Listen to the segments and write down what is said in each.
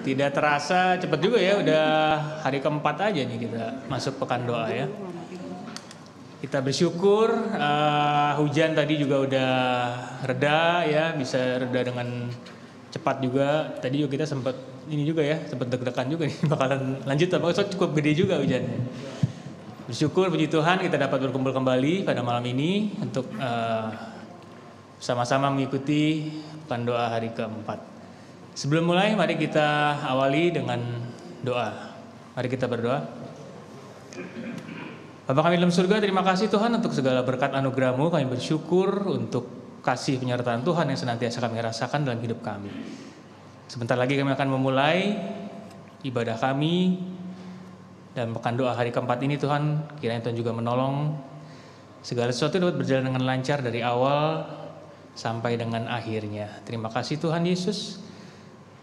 Tidak terasa cepat juga ya, udah hari keempat aja nih kita masuk pekan doa ya. Kita bersyukur hujan tadi juga udah reda ya, bisa reda dengan cepat juga. Tadi juga kita sempat ini juga ya, sempat deg-degan juga nih bakalan lanjut apa, so cukup gede juga hujannya. Bersyukur puji Tuhan kita dapat berkumpul kembali pada malam ini untuk sama-sama mengikuti pekan doa hari keempat. Sebelum mulai, mari kita awali dengan doa. Mari kita berdoa. Bapa kami dalam surga, terima kasih Tuhan untuk segala berkat anugerah-Mu. Kami bersyukur untuk kasih penyertaan Tuhan yang senantiasa kami rasakan dalam hidup kami. Sebentar lagi kami akan memulai ibadah kami. Dan pekan doa hari keempat ini Tuhan, kiranya Tuhan juga menolong segala sesuatu dapat berjalan dengan lancar dari awal sampai dengan akhirnya. Terima kasih Tuhan Yesus.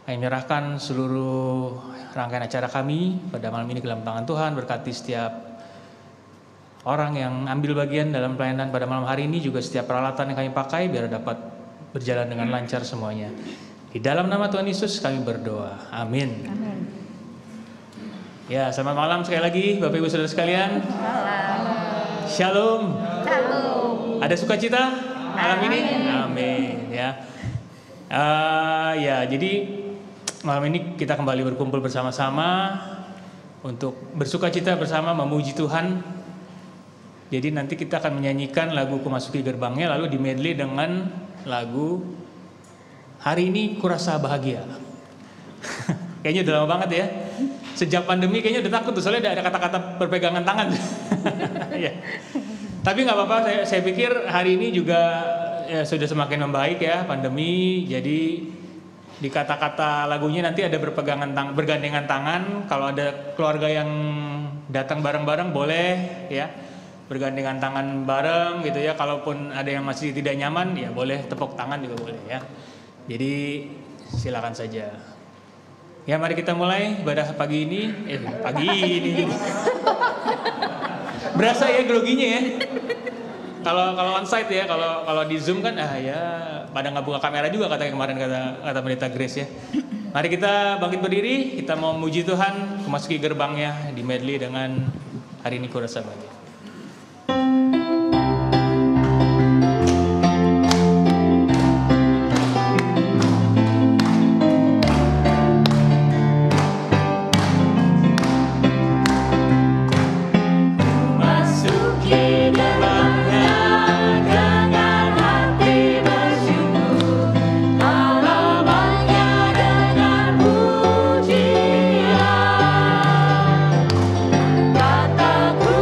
Kami menyerahkan seluruh rangkaian acara kami pada malam ini ke dalam tangan Tuhan. Berkati setiap orang yang ambil bagian dalam pelayanan pada malam hari ini, juga setiap peralatan yang kami pakai biar dapat berjalan dengan lancar semuanya. Di dalam nama Tuhan Yesus kami berdoa. Amin. Amin. Ya, selamat malam sekali lagi Bapak Ibu Saudara sekalian. Malam. Shalom. Shalom. Ada sukacita malam ini? Amin. Ya. Ya, jadi malam ini kita kembali berkumpul bersama-sama untuk bersukacita bersama memuji Tuhan. Jadi nanti kita akan menyanyikan lagu Kumasuki Gerbangnya, lalu di medley dengan lagu Hari Ini Kurasa Bahagia. Kayaknya udah lama banget ya. Sejak pandemi kayaknya udah takut tuh, soalnya ada kata-kata berpegangan tangan. Ya. Tapi nggak apa-apa, saya pikir hari ini juga ya, sudah semakin membaik ya pandemi. Jadi di kata-kata lagunya nanti ada bergandengan tangan. Kalau ada keluarga yang datang bareng-bareng boleh ya bergandengan tangan bareng gitu ya. Kalaupun ada yang masih tidak nyaman ya boleh tepuk tangan juga boleh ya. Jadi silakan saja. Ya, mari kita mulai ibadah pagi ini. Pagi ini juga. Berasa ya groginya ya. Kalau onsite ya, kalau di Zoom kan ya pada nggak buka kamera juga kemarin kata Pendeta Grace ya. Mari kita bangkit berdiri, kita mau memuji Tuhan, memasuki gerbangnya di medley dengan Hari Ini Kurasa Bahagia. Kataku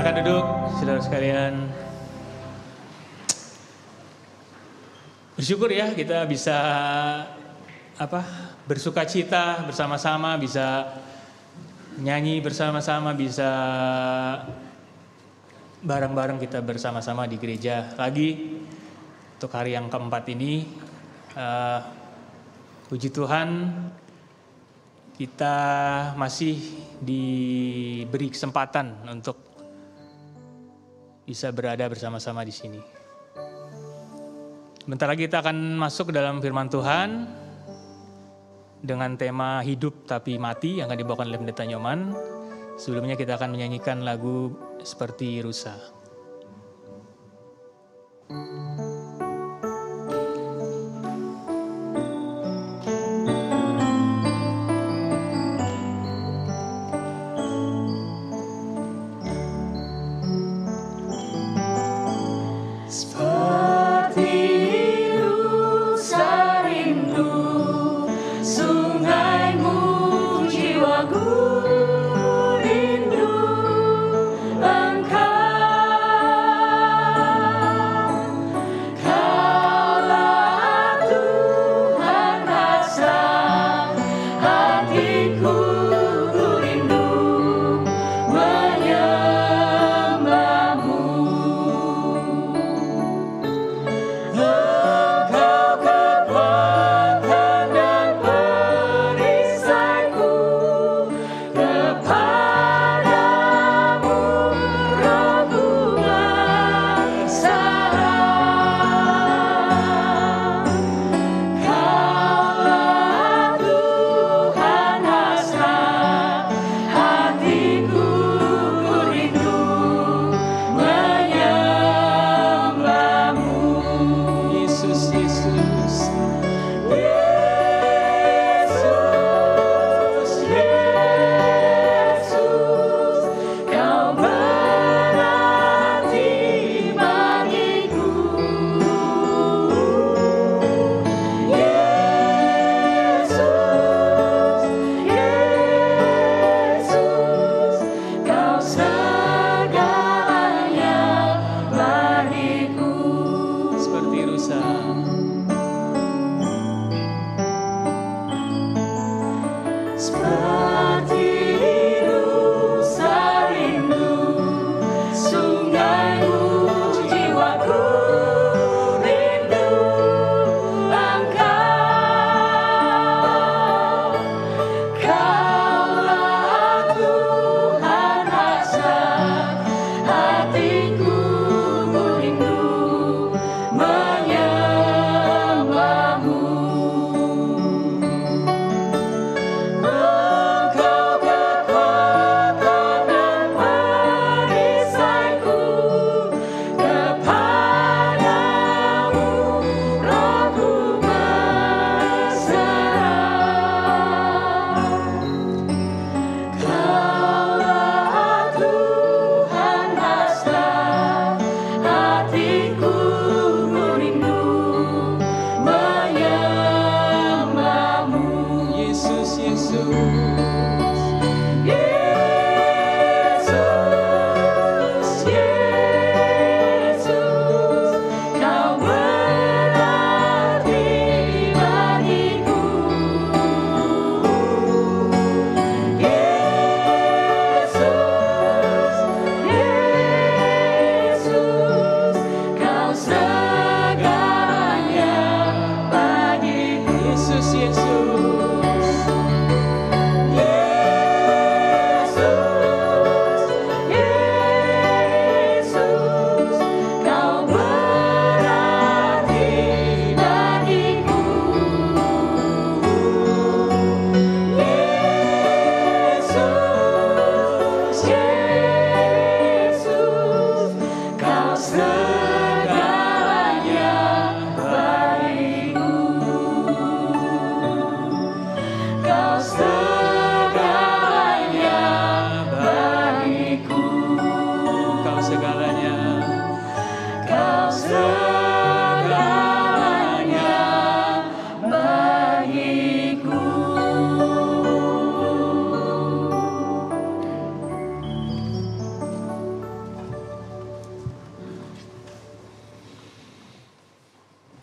Silakan duduk, saudara sekalian. Bersyukur ya kita bisa bersuka cita bersama-sama, bisa nyanyi bersama-sama, bisa bareng-bareng kita bersama-sama di gereja lagi untuk hari yang keempat ini. Puji Tuhan, kita masih diberi kesempatan untuk bisa berada bersama-sama di sini. Bentar lagi kita akan masuk ke dalam firman Tuhan dengan tema hidup tapi mati yang akan dibawakan oleh Pendeta Nyoman. Sebelumnya kita akan menyanyikan lagu Seperti Rusa. Engkau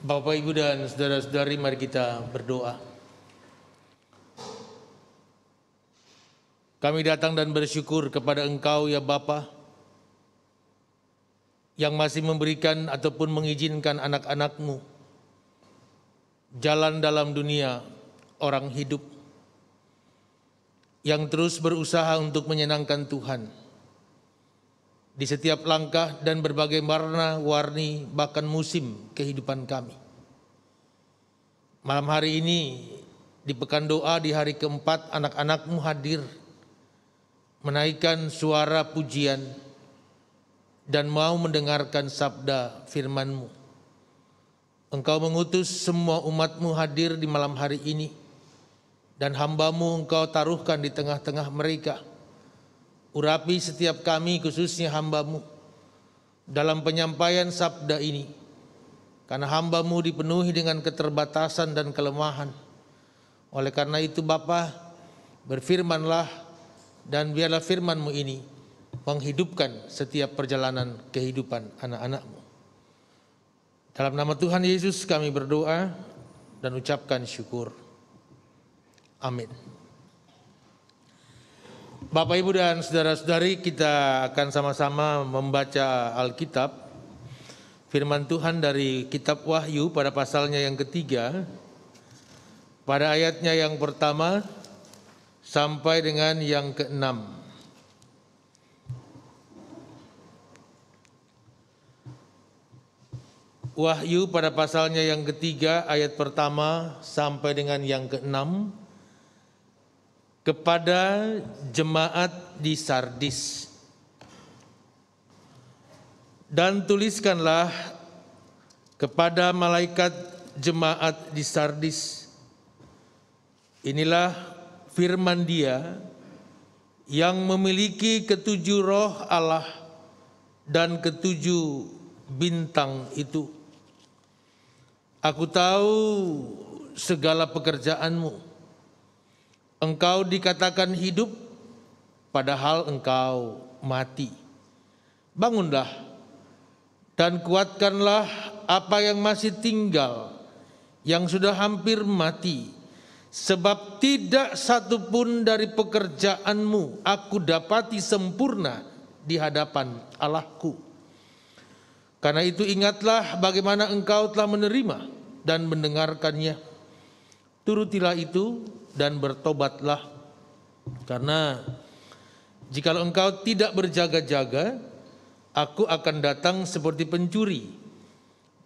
Bapak, Ibu, dan saudara-saudari, mari kita berdoa. Kami datang dan bersyukur kepada Engkau ya Bapa, yang masih memberikan ataupun mengizinkan anak-anak-Mu jalan dalam dunia orang hidup, yang terus berusaha untuk menyenangkan Tuhan di setiap langkah dan berbagai warna-warni bahkan musim kehidupan kami. Malam hari ini di Pekan Doa di hari keempat, anak-anak-Mu hadir menaikkan suara pujian dan mau mendengarkan sabda firman-Mu. Engkau mengutus semua umat-Mu hadir di malam hari ini, dan hamba-Mu Engkau taruhkan di tengah-tengah mereka. Urapi setiap kami, khususnya hamba-Mu, dalam penyampaian sabda ini, karena hamba-Mu dipenuhi dengan keterbatasan dan kelemahan. Oleh karena itu Bapa, berfirmanlah, dan biarlah firman-Mu ini menghidupkan setiap perjalanan kehidupan anak-anak-Mu. Dalam nama Tuhan Yesus kami berdoa dan ucapkan syukur. Amin. Bapak, Ibu, dan saudara-saudari, kita akan sama-sama membaca Alkitab, firman Tuhan dari kitab Wahyu pada pasalnya yang ketiga, pada ayatnya yang pertama sampai dengan yang keenam. Wahyu pada pasalnya yang ketiga, ayat pertama sampai dengan yang keenam. Kepada jemaat di Sardis. Dan tuliskanlah kepada malaikat jemaat di Sardis, inilah firman Dia yang memiliki ketujuh roh Allah dan ketujuh bintang itu. Aku tahu segala pekerjaanmu. Engkau dikatakan hidup, padahal engkau mati. Bangunlah dan kuatkanlah apa yang masih tinggal, yang sudah hampir mati. Sebab tidak satu pun dari pekerjaanmu aku dapati sempurna di hadapan Allahku. Karena itu ingatlah bagaimana engkau telah menerima dan mendengarkannya. Turutilah itu dan bertobatlah, karena jikalau engkau tidak berjaga-jaga, aku akan datang seperti pencuri,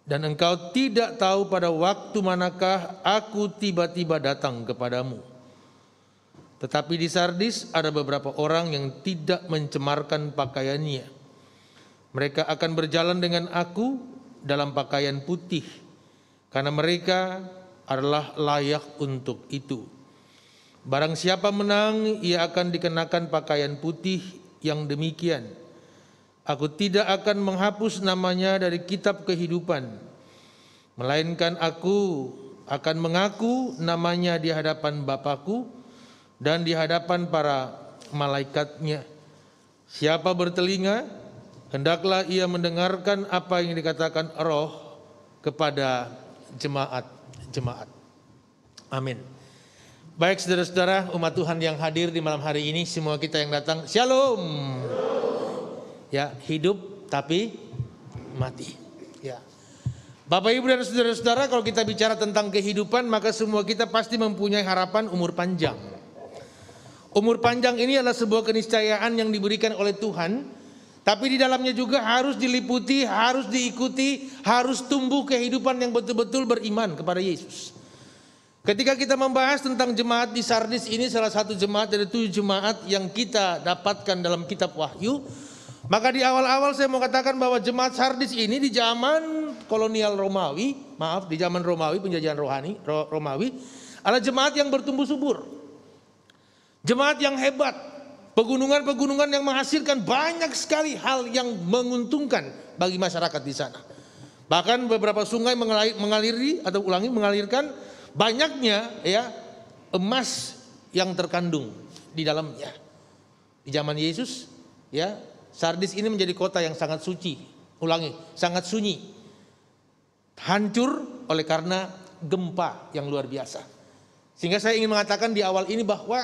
dan engkau tidak tahu pada waktu manakah aku tiba-tiba datang kepadamu. Tetapi di Sardis ada beberapa orang yang tidak mencemarkan pakaiannya. Mereka akan berjalan dengan aku dalam pakaian putih, karena mereka adalah layak untuk itu. Barang siapa menang, ia akan dikenakan pakaian putih yang demikian. Aku tidak akan menghapus namanya dari kitab kehidupan, melainkan aku akan mengaku namanya di hadapan Bapa-Ku dan di hadapan para malaikatnya. Siapa bertelinga, hendaklah ia mendengarkan apa yang dikatakan Roh kepada jemaat-jemaat. Amin. Baik saudara-saudara, umat Tuhan yang hadir di malam hari ini, semua kita yang datang, Shalom. Ya, hidup tapi mati. Ya. Bapak, Ibu, dan saudara-saudara, kalau kita bicara tentang kehidupan, maka semua kita pasti mempunyai harapan umur panjang. Umur panjang ini adalah sebuah keniscayaan yang diberikan oleh Tuhan, tapi di dalamnya juga harus diliputi, harus diikuti, harus tumbuh kehidupan yang betul-betul beriman kepada Yesus. Ketika kita membahas tentang jemaat di Sardis ini, salah satu jemaat dari 7 jemaat yang kita dapatkan dalam kitab Wahyu, maka di awal-awal saya mau katakan bahwa jemaat Sardis ini di zaman kolonial Romawi, di zaman Romawi, penjajahan Romawi, adalah jemaat yang bertumbuh subur. Jemaat yang hebat, pegunungan-pegunungan yang menghasilkan banyak sekali hal yang menguntungkan bagi masyarakat di sana. Bahkan beberapa sungai mengalirkan banyaknya emas yang terkandung di dalamnya. Di zaman Yesus, Sardis ini menjadi kota yang sangat suci. Sangat sunyi. hancur oleh karena gempa yang luar biasa. Sehingga saya ingin mengatakan di awal ini bahwa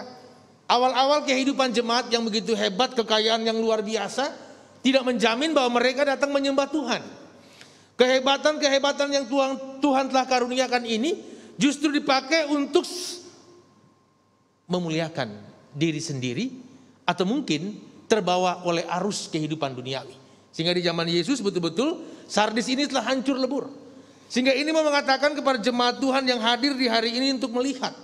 awal-awal kehidupan jemaat yang begitu hebat, kekayaan yang luar biasa, tidak menjamin bahwa mereka datang menyembah Tuhan. Kehebatan-kehebatan yang Tuhan telah karuniakan ini justru dipakai untuk memuliakan diri sendiri, atau mungkin terbawa oleh arus kehidupan duniawi. Sehingga di zaman Yesus betul-betul Sardis ini telah hancur lebur. Sehingga ini mau mengatakan kepada jemaat Tuhan yang hadir di hari ini untuk melihat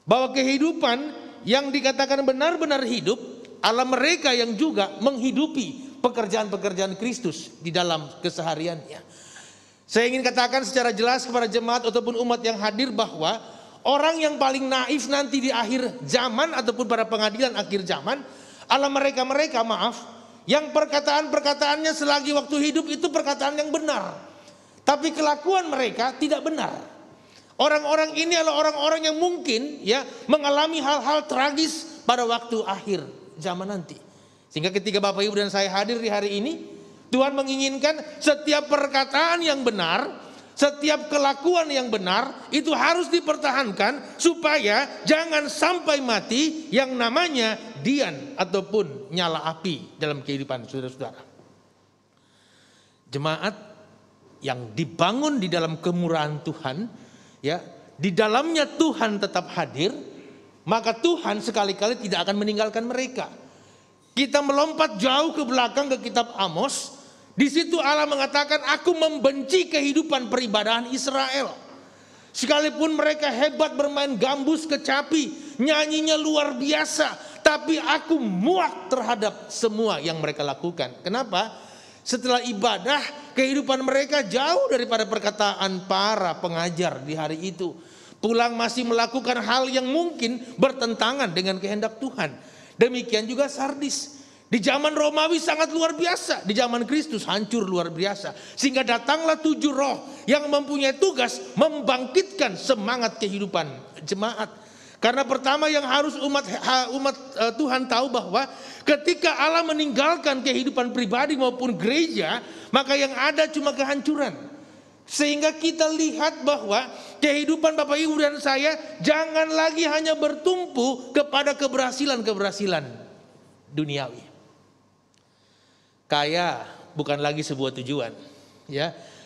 bahwa kehidupan yang dikatakan benar-benar hidup adalah mereka yang juga menghidupi pekerjaan-pekerjaan Kristus di dalam kesehariannya. Saya ingin katakan secara jelas kepada jemaat ataupun umat yang hadir bahwa orang yang paling naif nanti di akhir zaman ataupun pada pengadilan akhir zaman adalah mereka-mereka, yang perkataan-perkataannya selagi waktu hidup itu perkataan yang benar, tapi kelakuan mereka tidak benar. Orang-orang ini adalah orang-orang yang mungkin mengalami hal-hal tragis pada waktu akhir zaman nanti. Sehingga ketika Bapak Ibu dan saya hadir di hari ini, Tuhan menginginkan setiap perkataan yang benar, setiap kelakuan yang benar itu harus dipertahankan supaya jangan sampai mati yang namanya dian ataupun nyala api dalam kehidupan saudara-saudara. Jemaat yang dibangun di dalam kemurahan Tuhan, di dalamnya Tuhan tetap hadir, maka Tuhan sekali-kali tidak akan meninggalkan mereka. Kita melompat jauh ke belakang ke kitab Amos. Di situ Allah mengatakan, aku membenci kehidupan peribadahan Israel. Sekalipun mereka hebat bermain gambus kecapi, nyanyinya luar biasa, tapi aku muak terhadap semua yang mereka lakukan. Kenapa? Setelah ibadah, kehidupan mereka jauh daripada perkataan para pengajar di hari itu. Pulang masih melakukan hal yang mungkin bertentangan dengan kehendak Tuhan. Demikian juga Sardis. Di zaman Romawi sangat luar biasa, di zaman Kristus hancur luar biasa. Sehingga datanglah 7 roh yang mempunyai tugas membangkitkan semangat kehidupan jemaat. Karena pertama yang harus umat Tuhan tahu bahwa ketika Allah meninggalkan kehidupan pribadi maupun gereja, maka yang ada cuma kehancuran. Sehingga kita lihat bahwa kehidupan Bapak Ibu dan saya jangan lagi hanya bertumpu kepada keberhasilan-keberhasilan duniawi. Kaya bukan lagi sebuah tujuan,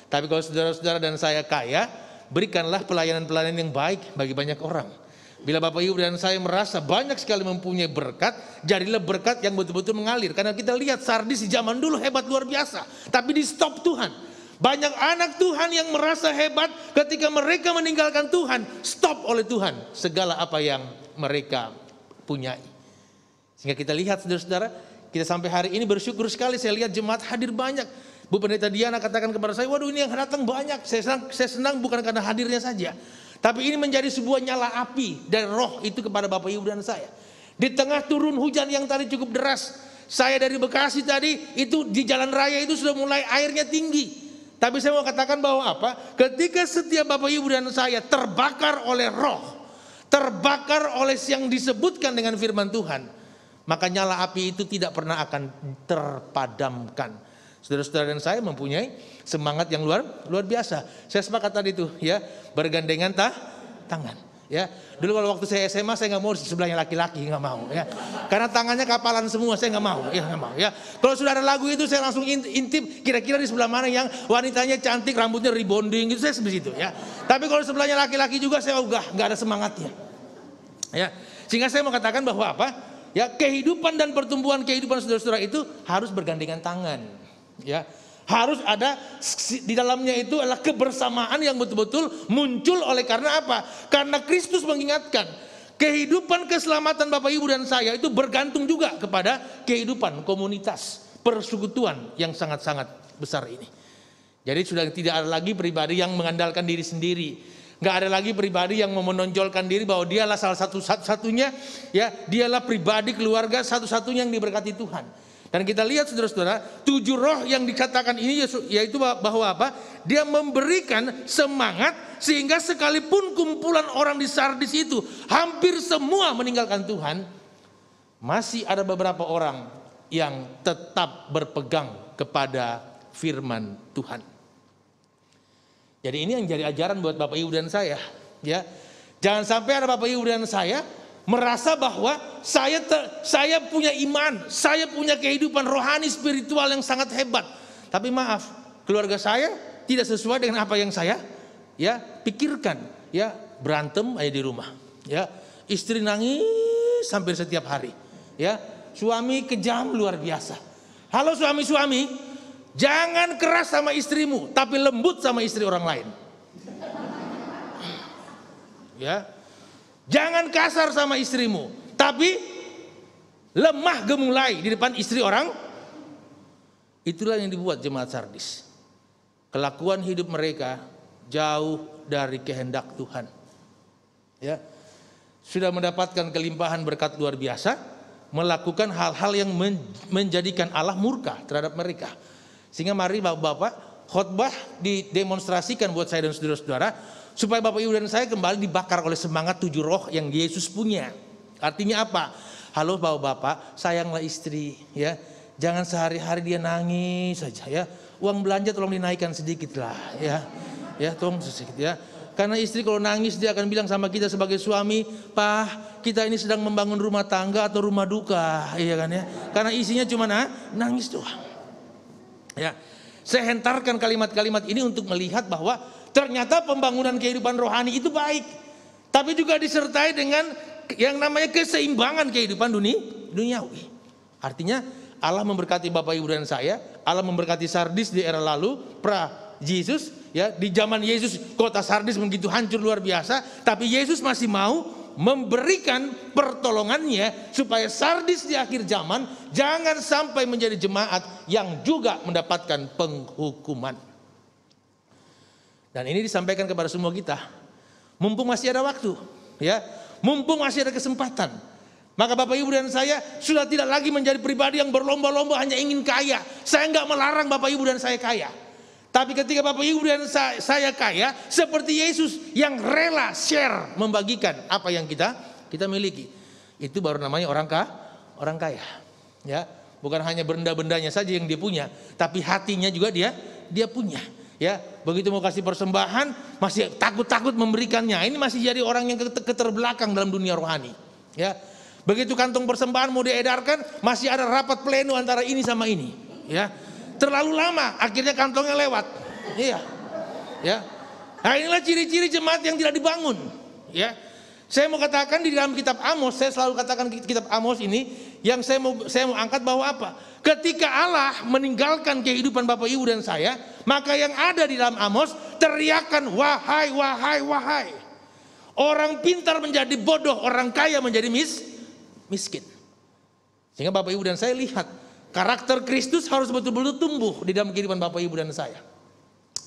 Tapi kalau saudara-saudara dan saya kaya, berikanlah pelayanan-pelayanan yang baik bagi banyak orang. Bila Bapak Ibu dan saya merasa banyak sekali mempunyai berkat, jadilah berkat yang betul-betul mengalir. Karena kita lihat Sardis di zaman dulu hebat luar biasa, tapi di stop Tuhan. Banyak anak Tuhan yang merasa hebat ketika mereka meninggalkan Tuhan, stop oleh Tuhan segala apa yang mereka punyai. Sehingga kita lihat saudara-saudara, kita sampai hari ini bersyukur sekali, saya lihat jemaat hadir banyak. Bu Pendeta Diana katakan kepada saya, waduh ini yang datang banyak. Saya senang bukan karena hadirnya saja, tapi ini menjadi sebuah nyala api dari roh itu kepada Bapak Ibu dan saya. Di tengah turun hujan yang tadi cukup deras, saya dari Bekasi tadi itu di jalan raya itu sudah mulai airnya tinggi. Tapi saya mau katakan bahwa ketika setiap Bapak Ibu dan saya terbakar oleh roh, terbakar oleh yang disebutkan dengan firman Tuhan, maka nyala api itu tidak pernah akan terpadamkan. Saudara-saudara dan saya mempunyai semangat yang luar biasa. Saya sepakat tadi itu, bergandengan tangan. Dulu kalau waktu saya SMA saya nggak mau di sebelahnya laki-laki, nggak mau. Karena tangannya kapalan semua, saya nggak mau. Nggak mau. Kalau sudah ada lagu itu saya langsung intip. Kira-kira di sebelah mana yang wanitanya cantik, rambutnya rebonding, gitu saya seperti itu. Tapi kalau sebelahnya laki-laki juga saya nggak ada semangatnya. Sehingga saya mau katakan bahwa kehidupan dan pertumbuhan kehidupan saudara-saudara itu harus bergandengan tangan. Harus ada di dalamnya itu adalah kebersamaan yang betul-betul muncul oleh karena apa? Karena Kristus mengingatkan kehidupan keselamatan Bapak Ibu dan saya itu bergantung juga kepada kehidupan komunitas persekutuan yang sangat-sangat besar ini. Jadi sudah tidak ada lagi pribadi yang mengandalkan diri sendiri. Nggak ada lagi pribadi yang mau menonjolkan diri bahwa dialah salah satu-satunya, dialah pribadi keluarga satu-satunya yang diberkati Tuhan. Dan kita lihat saudara-saudara, 7 roh yang dikatakan ini yaitu bahwa dia memberikan semangat sehingga sekalipun kumpulan orang di Sardis itu hampir semua meninggalkan Tuhan, masih ada beberapa orang yang tetap berpegang kepada firman Tuhan. Jadi ini yang jadi ajaran buat Bapak Ibu dan saya, ya. Jangan sampai ada Bapak Ibu dan saya merasa bahwa saya punya iman, saya punya kehidupan rohani spiritual yang sangat hebat. Tapi maaf, keluarga saya tidak sesuai dengan apa yang saya pikirkan. Ya, berantem aja di rumah. Ya, istri nangis hampir setiap hari. Ya, suami kejam luar biasa. Halo suami-suami, jangan keras sama istrimu, tapi lembut sama istri orang lain. Ya, jangan kasar sama istrimu, tapi lemah gemulai di depan istri orang. Itulah yang dibuat jemaat Sardis. Kelakuan hidup mereka jauh dari kehendak Tuhan. Ya, sudah mendapatkan kelimpahan berkat luar biasa, melakukan hal-hal yang menjadikan Allah murka terhadap mereka. Sehingga mari Bapak-bapak, khotbah didemonstrasikan buat saya dan saudara-saudara, supaya Bapak Ibu dan saya kembali dibakar oleh semangat 7 roh yang Yesus punya. Artinya apa? Halo Bapak-bapak, sayanglah istri, ya. Jangan sehari-hari dia nangis saja, ya. Uang belanja tolong dinaikkan sedikit lah, ya. Ya, tolong sedikit, ya. Karena istri kalau nangis dia akan bilang sama kita sebagai suami, "Pak, kita ini sedang membangun rumah tangga atau rumah duka," iya kan ya. Karena isinya cuma nangis doang. Ya. Saya hentarkan kalimat-kalimat ini untuk melihat bahwa ternyata pembangunan kehidupan rohani itu baik, tapi juga disertai dengan yang namanya keseimbangan kehidupan duniawi. Artinya Allah memberkati Bapak Ibu dan saya, Allah memberkati Sardis di era lalu, pra-Yesus, ya, di zaman Yesus kota Sardis begitu hancur luar biasa, tapi Yesus masih mau memberikan pertolongannya supaya Sardis di akhir zaman jangan sampai menjadi jemaat yang juga mendapatkan penghukuman. Dan ini disampaikan kepada semua kita. Mumpung masih ada waktu, ya. Mumpung masih ada kesempatan. Maka Bapak Ibu dan saya sudah tidak lagi menjadi pribadi yang berlomba-lomba hanya ingin kaya. Saya enggak melarang Bapak Ibu dan saya kaya. Tapi ketika Bapak Ibu dan saya kaya, seperti Yesus yang rela share, membagikan apa yang kita miliki. Itu baru namanya orang kaya. Ya, bukan hanya benda-bendanya saja yang dia punya, tapi hatinya juga dia punya. Ya, begitu mau kasih persembahan masih takut-takut memberikannya. Ini masih jadi orang yang keterbelakang dalam dunia rohani. Ya, begitu kantong persembahan mau diedarkan masih ada rapat pleno antara ini sama ini. Ya, terlalu lama akhirnya kantongnya lewat. Iya, ya. Nah inilah ciri-ciri jemaat yang tidak dibangun. Ya, saya mau katakan di dalam kitab Amos, saya selalu katakan kitab Amos ini yang saya mau angkat bahwa apa? Ketika Allah meninggalkan kehidupan Bapak Ibu dan saya, maka yang ada di dalam Amos teriakan wahai, wahai, wahai. Orang pintar menjadi bodoh, orang kaya menjadi miskin. Sehingga Bapak Ibu dan saya lihat karakter Kristus harus betul-betul tumbuh di dalam kehidupan Bapak Ibu dan saya.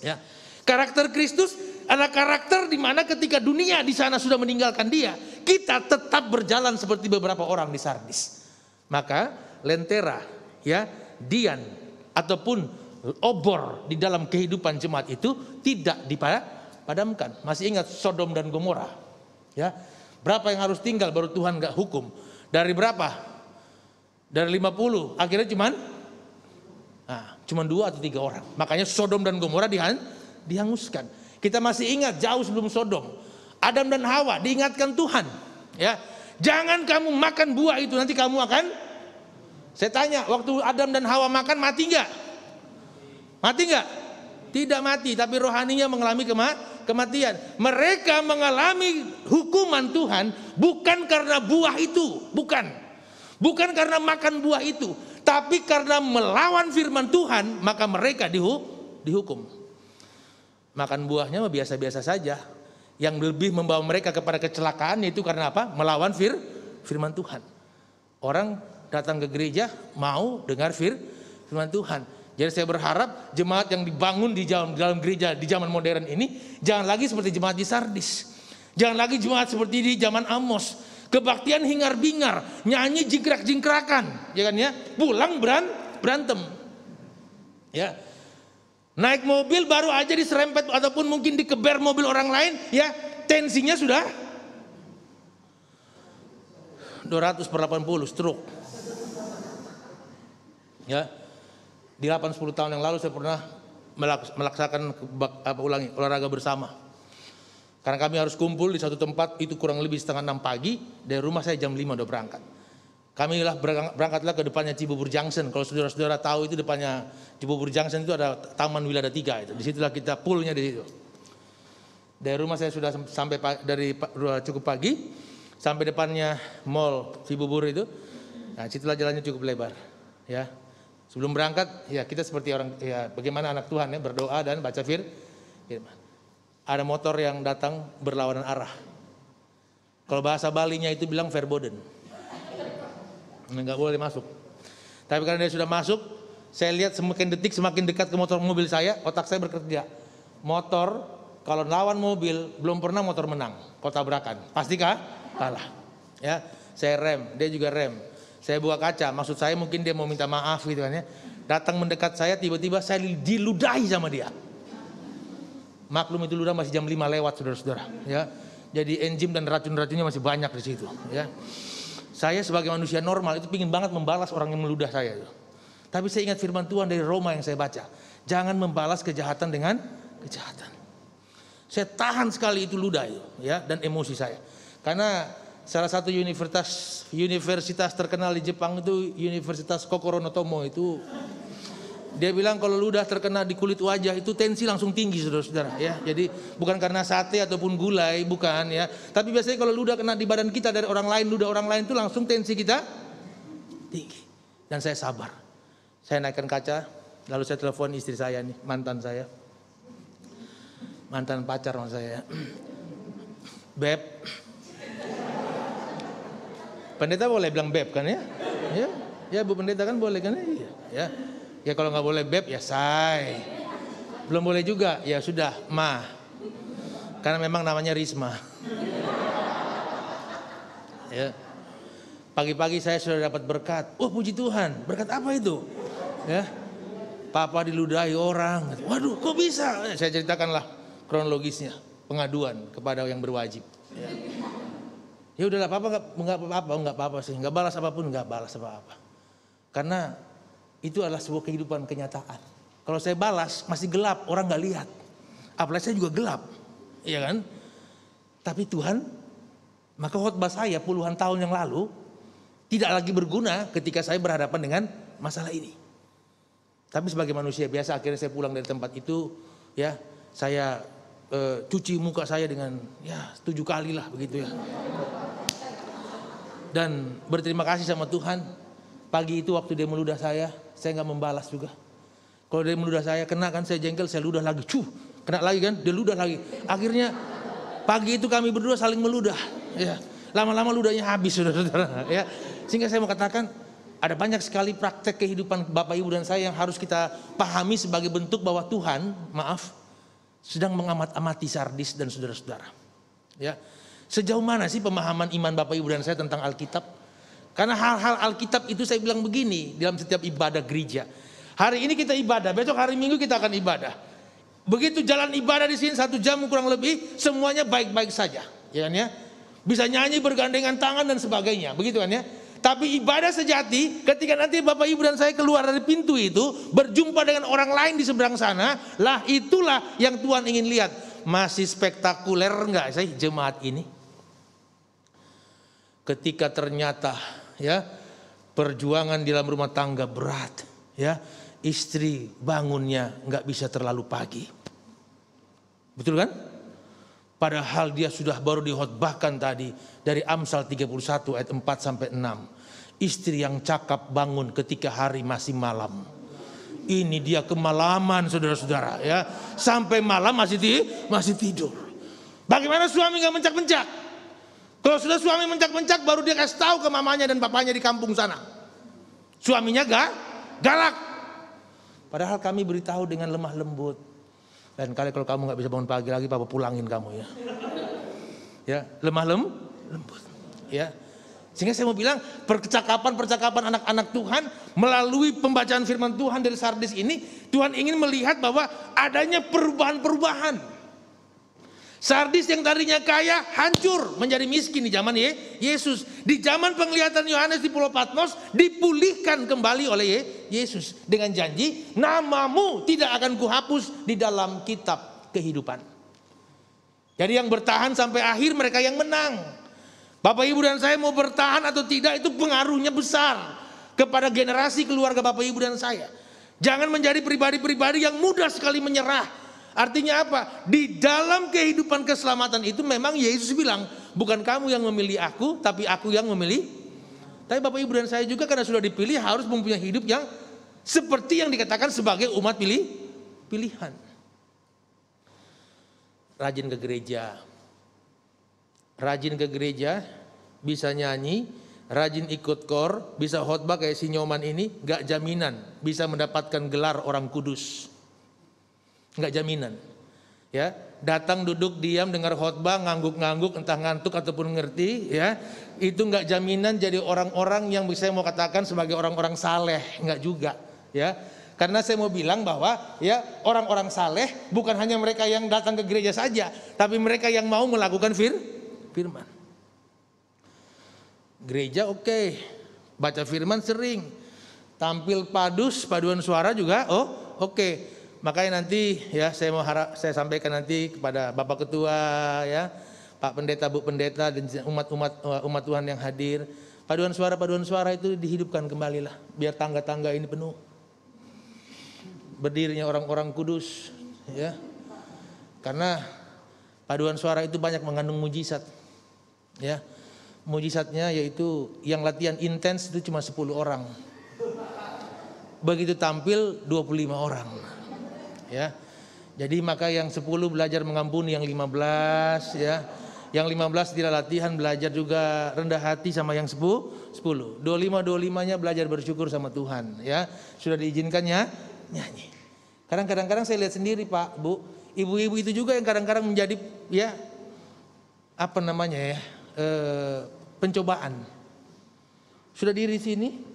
Ya, karakter Kristus adalah karakter di mana ketika dunia di sana sudah meninggalkan dia, kita tetap berjalan seperti beberapa orang di Sardis. Maka lentera, ya, dian ataupun obor di dalam kehidupan jemaat itu tidak dipadamkan. Masih ingat Sodom dan Gomora? Ya, berapa yang harus tinggal baru Tuhan nggak hukum? Dari berapa? Dari 50, akhirnya cuma 2 atau 3 orang. Makanya Sodom dan Gomora dihanguskan. Kita masih ingat jauh sebelum Sodom, Adam dan Hawa diingatkan Tuhan, ya, jangan kamu makan buah itu, nanti kamu akan. Saya tanya, waktu Adam dan Hawa makan mati nggak? Mati nggak? Tidak mati, tapi rohaninya mengalami kematian. Mereka mengalami hukuman Tuhan bukan karena buah itu, bukan karena makan buah itu, tapi karena melawan firman Tuhan, maka mereka dihukum. Makan buahnya biasa-biasa saja. Yang lebih membawa mereka kepada kecelakaan yaitu karena apa? Melawan firman Tuhan. Orang datang ke gereja mau dengar firman Tuhan. Jadi saya berharap jemaat yang dibangun di dalam gereja di zaman modern ini jangan lagi seperti jemaat di Sardis. Jangan lagi jemaat seperti di zaman Amos. Kebaktian hingar-bingar, nyanyi jingkrak-jingkrakan, ya kan ya? Pulang berantem. Ya. Naik mobil baru aja diserempet ataupun mungkin dikeber mobil orang lain, ya, tensinya sudah 200/80 stroke. Ya. Di 8-10 tahun yang lalu saya pernah melaksanakan olahraga bersama. Karena kami harus kumpul di satu tempat itu kurang lebih setengah 6 pagi. Dari rumah saya jam 5 udah berangkat. Kami berangkatlah ke depannya Cibubur Junction. Kalau saudara-saudara tahu itu depannya Cibubur Junction itu ada Taman Wilada 3 itu. Disitulah kita poolnya di situ. Dari rumah saya sudah sampai cukup pagi sampai depannya Mall Cibubur itu. Nah, situlah jalannya cukup lebar, ya. Sebelum berangkat, ya kita seperti orang, ya bagaimana anak Tuhan ya berdoa dan baca firman. Ada motor yang datang berlawanan arah. Kalau bahasa Balinya itu bilang verboden. Nggak boleh masuk. Tapi karena dia sudah masuk, saya lihat semakin detik semakin dekat ke mobil saya, otak saya bekerja. Motor kalau lawan mobil belum pernah motor menang, kalau tabrakan pastikah kalah. Ya, saya rem, dia juga rem. Saya buka kaca, maksud saya mungkin dia mau minta maaf gitu kan ya. Datang mendekat saya, tiba-tiba saya diludahi sama dia. Maklum itu ludah masih jam 5 lewat saudara-saudara. Ya, jadi enzim dan racun-racunnya masih banyak di situ. Ya, saya sebagai manusia normal itu pingin banget membalas orang yang meludah saya. Tapi saya ingat firman Tuhan dari Roma yang saya baca. Jangan membalas kejahatan dengan kejahatan. Saya tahan sekali itu ludah itu, ya, dan emosi saya. Karena salah satu universitas terkenal di Jepang itu Universitas Kokoro no Tomo itu, dia bilang kalau ludah terkena di kulit wajah itu tensi langsung tinggi saudara-saudara, ya. Jadi bukan karena sate ataupun gulai, bukan ya. Tapi biasanya kalau ludah kena di badan kita dari orang lain, ludah orang lain itu langsung tensi kita tinggi. Dan saya sabar. Saya naikkan kaca, lalu saya telepon istri saya nih, mantan pacar maksud saya. Beb. Pendeta boleh bilang beb kan ya? Ya Bu Pendeta kan boleh kan ya? Ya kalau nggak boleh beb ya say. Belum boleh juga ya sudah ma. Karena memang namanya Risma. Ya. Pagi-pagi saya sudah dapat berkat. Oh puji Tuhan, berkat apa itu? Ya. Papa diludahi orang. Waduh, kok bisa? Saya ceritakanlah kronologisnya, pengaduan kepada yang berwajib. Ya udahlah, papa nggak apa-apa sih, nggak balas apapun, nggak balas apa-apa. Karena itu adalah sebuah kehidupan kenyataan. Kalau saya balas masih gelap, orang nggak lihat. Apalagi saya juga gelap, iya kan? Tapi Tuhan, maka khotbah saya puluhan tahun yang lalu tidak lagi berguna ketika saya berhadapan dengan masalah ini. Tapi sebagai manusia biasa, akhirnya saya pulang dari tempat itu, ya saya cuci muka saya dengan ya 7 kali lah begitu ya. Dan berterima kasih sama Tuhan. Pagi itu waktu dia meludah saya nggak membalas juga. Kalau dia meludah saya, kena kan saya jengkel, saya ludah lagi. Kena lagi kan, dia ludah lagi. Akhirnya pagi itu kami berdua saling meludah. Ya, lama-lama ludahnya habis saudara-saudara. Ya, sehingga saya mau katakan ada banyak sekali praktek kehidupan Bapak Ibu dan saya yang harus kita pahami sebagai bentuk bahwa Tuhan, sedang mengamat-amati Sardis dan saudara-saudara. Ya. Sejauh mana sih pemahaman iman Bapak Ibu dan saya tentang Alkitab? Karena hal-hal Alkitab itu saya bilang begini dalam setiap ibadah gereja. Hari ini kita ibadah, besok hari Minggu kita akan ibadah. Begitu jalan ibadah di sini 1 jam kurang lebih, semuanya baik-baik saja, ya kan ya? Bisa nyanyi bergandengan tangan dan sebagainya, begitu kan ya? Tapi ibadah sejati ketika nanti Bapak Ibu dan saya keluar dari pintu itu, berjumpa dengan orang lain di seberang sana, lah itulah yang Tuhan ingin lihat. Masih spektakuler enggak sih jemaat ini? Ketika ternyata ya perjuangan di dalam rumah tangga berat, ya istri bangunnya nggak bisa terlalu pagi, betul kan? Padahal dia sudah baru dihotbahkan tadi dari Amsal 31 ayat 4 sampai 6. Istri yang cakap bangun ketika hari masih malam. Ini dia kemalaman saudara-saudara ya, sampai malam masih tidur. Bagaimana suami nggak mencak-mencak? Kalau sudah suami mencak-mencak baru dia kasih tahu ke mamanya dan papanya di kampung sana. Suaminya galak. Padahal kami beritahu dengan lemah lembut. Dan kali kalau kamu nggak bisa bangun pagi lagi, papa pulangin kamu ya. Ya, lemah lembut. Ya. Sehingga saya mau bilang percakapan anak-anak Tuhan melalui pembacaan firman Tuhan dari Sardis ini, Tuhan ingin melihat bahwa adanya perubahan-perubahan. Sardis yang tadinya kaya hancur menjadi miskin di zaman Yesus. Di zaman penglihatan Yohanes di Pulau Patmos dipulihkan kembali oleh Yesus dengan janji, namamu tidak akan kuhapus di dalam kitab kehidupan. Jadi yang bertahan sampai akhir mereka yang menang. Bapak Ibu dan saya mau bertahan atau tidak itu pengaruhnya besar kepada generasi keluarga Bapak Ibu dan saya. Jangan menjadi pribadi-pribadi yang mudah sekali menyerah. Artinya apa? Di dalam kehidupan keselamatan itu memang Yesus bilang, bukan kamu yang memilih aku, tapi aku yang memilih. Tapi Bapak Ibu dan saya juga karena sudah dipilih harus mempunyai hidup yang seperti yang dikatakan sebagai umat pilihan. Rajin ke gereja. Rajin ke gereja, bisa nyanyi, rajin ikut kor, bisa khotbah kayak si Nyoman ini, gak jaminan bisa mendapatkan gelar orang kudus. Enggak jaminan. Ya, datang duduk diam dengar khotbah ngangguk-ngangguk entah ngantuk ataupun ngerti, ya. Itu enggak jaminan jadi orang-orang yang bisa mau katakan sebagai orang-orang saleh, enggak juga, ya. Karena saya mau bilang bahwa ya orang-orang saleh bukan hanya mereka yang datang ke gereja saja, tapi mereka yang mau melakukan firman. Gereja oke, baca firman sering, tampil paduan suara juga oke. Makanya nanti ya saya sampaikan nanti kepada Bapak Ketua, ya, Pak Pendeta, Bu Pendeta dan umat Tuhan yang hadir, paduan suara itu dihidupkan kembali lah, biar tangga-tangga ini penuh. Berdirinya orang-orang kudus, ya. Karena paduan suara itu banyak mengandung mujizat. Ya. Mujizatnya yaitu yang latihan intens itu cuma 10 orang. Begitu tampil 25 orang. Ya. Jadi maka yang 10 belajar mengampuni yang 15, ya. Yang 15 tidak latihan belajar juga rendah hati sama yang 10. 25-25-nya belajar bersyukur sama Tuhan, ya. Sudah diizinkannya nyanyi. Kadang-kadang saya lihat sendiri, Pak, Bu, ibu-ibu itu juga yang kadang-kadang menjadi ya apa namanya ya? Pencobaan. Sudah diri sini.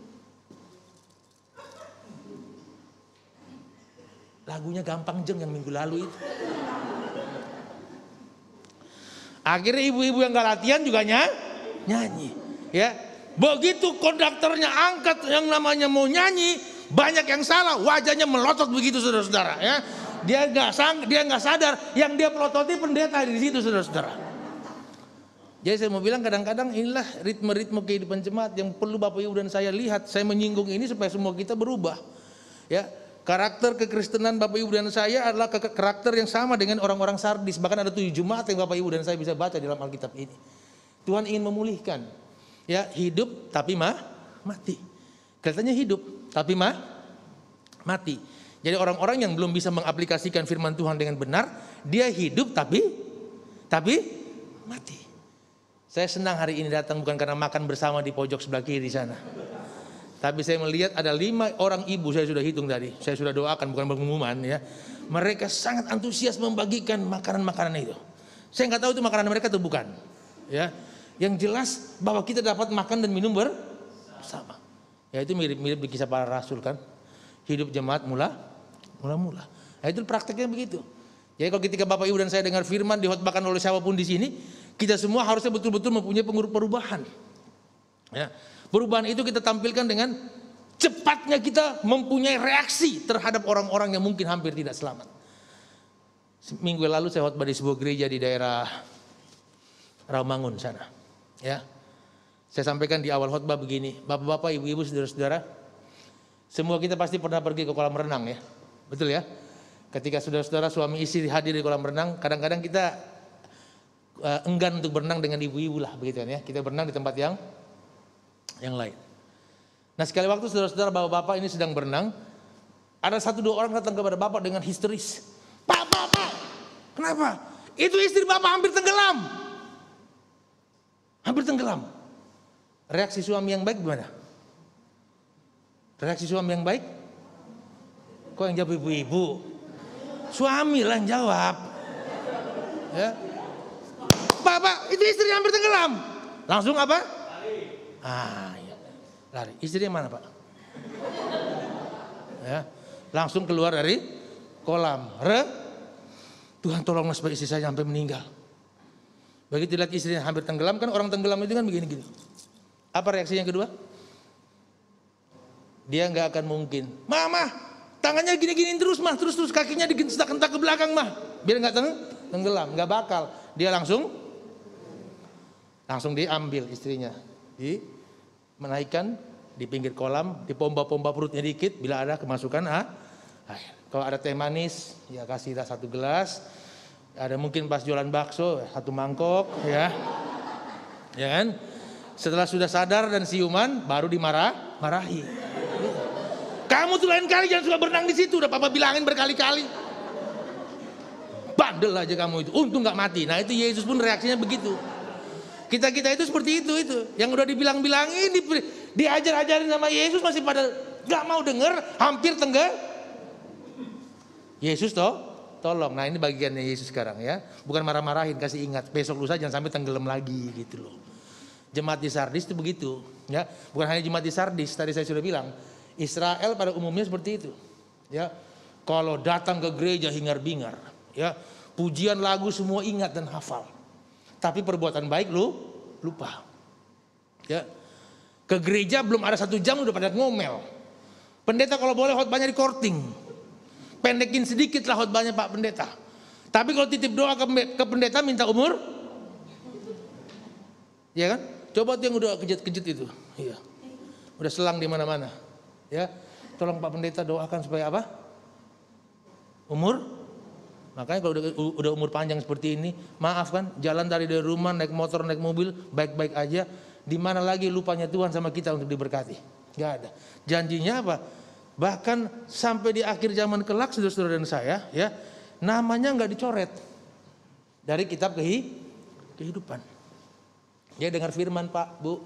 Lagunya gampang jeng yang minggu lalu itu. Akhirnya ibu-ibu yang gak latihan juga nyanyi. Ya, begitu konduktornya angkat yang namanya mau nyanyi, banyak yang salah, wajahnya melotot begitu saudara-saudara. Ya, dia nggak sadar, yang dia pelototi pendeta di situ saudara-saudara. Jadi saya mau bilang kadang-kadang inilah ritme-ritme kehidupan jemaat yang perlu Bapak Ibu dan saya lihat. Saya menyinggung ini supaya semua kita berubah. Ya. Karakter kekristenan Bapak Ibu dan saya adalah karakter yang sama dengan orang-orang Sardis. Bahkan ada 7 jemaat yang Bapak Ibu dan saya bisa baca di dalam Alkitab ini. Tuhan ingin memulihkan. Ya, hidup tapi mati. Kelihatannya hidup tapi mati. Jadi orang-orang yang belum bisa mengaplikasikan firman Tuhan dengan benar, dia hidup tapi mati. Saya senang hari ini datang bukan karena makan bersama di pojok sebelah kiri sana. Tapi saya melihat ada 5 orang ibu, saya sudah hitung tadi. Saya sudah doakan, bukan pengumuman ya. Mereka sangat antusias membagikan makanan-makanan itu. Saya nggak tahu itu makanan mereka atau bukan. Ya, yang jelas bahwa kita dapat makan dan minum bersama. Ya itu mirip-mirip di kisah para rasul kan. Hidup jemaat mula. Nah, itu prakteknya begitu. Jadi kalau ketika Bapak Ibu dan saya dengar firman dihotbahkan oleh siapapun di sini, kita semua harusnya betul-betul mempunyai perubahan. Ya. Perubahan itu kita tampilkan dengan cepatnya kita mempunyai reaksi terhadap orang-orang yang mungkin hampir tidak selamat. Minggu lalu saya khotbah di sebuah gereja di daerah Rawamangun sana. Ya. Saya sampaikan di awal khotbah begini, Bapak-bapak, ibu-ibu, saudara-saudara, semua kita pasti pernah pergi ke kolam renang ya. Betul ya? Ketika saudara-saudara suami istri hadir di kolam renang, kadang-kadang kita enggan untuk berenang dengan ibu-ibu lah begitu kan ya. Kita berenang di tempat yang lain. Nah sekali waktu saudara-saudara bapak-bapak ini sedang berenang, ada 1-2 orang datang kepada bapak dengan histeris. Pak, kenapa? Itu istri bapak hampir tenggelam. Reaksi suami yang baik gimana? Reaksi suami yang baik? Kok yang jawab ibu-ibu? Suami lah yang jawab. Ya. Pak, itu istri hampir tenggelam. Langsung apa? Iya. Lari. Istrinya mana Pak? Ya, langsung keluar dari kolam. Tuhan tolonglah supaya istri saya sampai meninggal. Begitu lihat istrinya hampir tenggelam, kan orang tenggelam itu kan begini-gini. Apa reaksinya yang kedua? Dia nggak akan mungkin, mah tangannya gini-gini terus mah, terus kakinya digentak-gentak ke belakang mah, biar nggak tenggelam, nggak bakal. Dia langsung diambil istrinya, menaikkan di pinggir kolam, dipompa-pompa perutnya dikit, bila ada kemasukan air. Kalau ada teh manis, ya kasihlah 1 gelas. Ada mungkin pas jualan bakso 1 mangkok, ya kan? Setelah sudah sadar dan siuman, baru dimarahi. Kamu tuh lain kali jangan suka berenang di situ, udah papa bilangin berkali-kali. Bandel aja kamu itu, untung nggak mati. Nah itu Yesus pun reaksinya begitu. Kita itu seperti itu, yang udah dibilang-bilangin, diajar-ajarin sama Yesus masih pada nggak mau denger, hampir tenggelam. Yesus tolong. Nah ini bagiannya Yesus sekarang ya, bukan marah-marahin, kasih ingat besok lusa jangan sampai tenggelam lagi gitu loh. Jemaat di Sardis itu begitu ya, bukan hanya jemaat di Sardis, tadi saya sudah bilang Israel pada umumnya seperti itu ya. Kalau datang ke gereja hingar-bingar ya, pujian lagu semua ingat dan hafal, tapi perbuatan baik lupa ya. Ke gereja belum ada 1 jam udah pada ngomel. Pendeta kalau boleh khotbahnya di korting, pendekin sedikit lah khotbahnya Pak Pendeta. Tapi kalau titip doa ke pendeta minta umur, ya kan? Coba tuh yang udah kejut-kejut itu, iya. Udah selang di mana-mana, ya. Tolong Pak Pendeta doakan supaya apa? Umur. Makanya kalau udah umur panjang seperti ini, maaf kan, jalan dari rumah, naik motor, naik mobil, baik-baik aja. Di mana lagi lupanya Tuhan sama kita untuk diberkati? Gak ada. Janjinya apa? Bahkan sampai di akhir zaman kelak, saudara-saudara dan saya, ya, namanya nggak dicoret dari kitab kehidupan. Ya dengar firman Pak, Bu.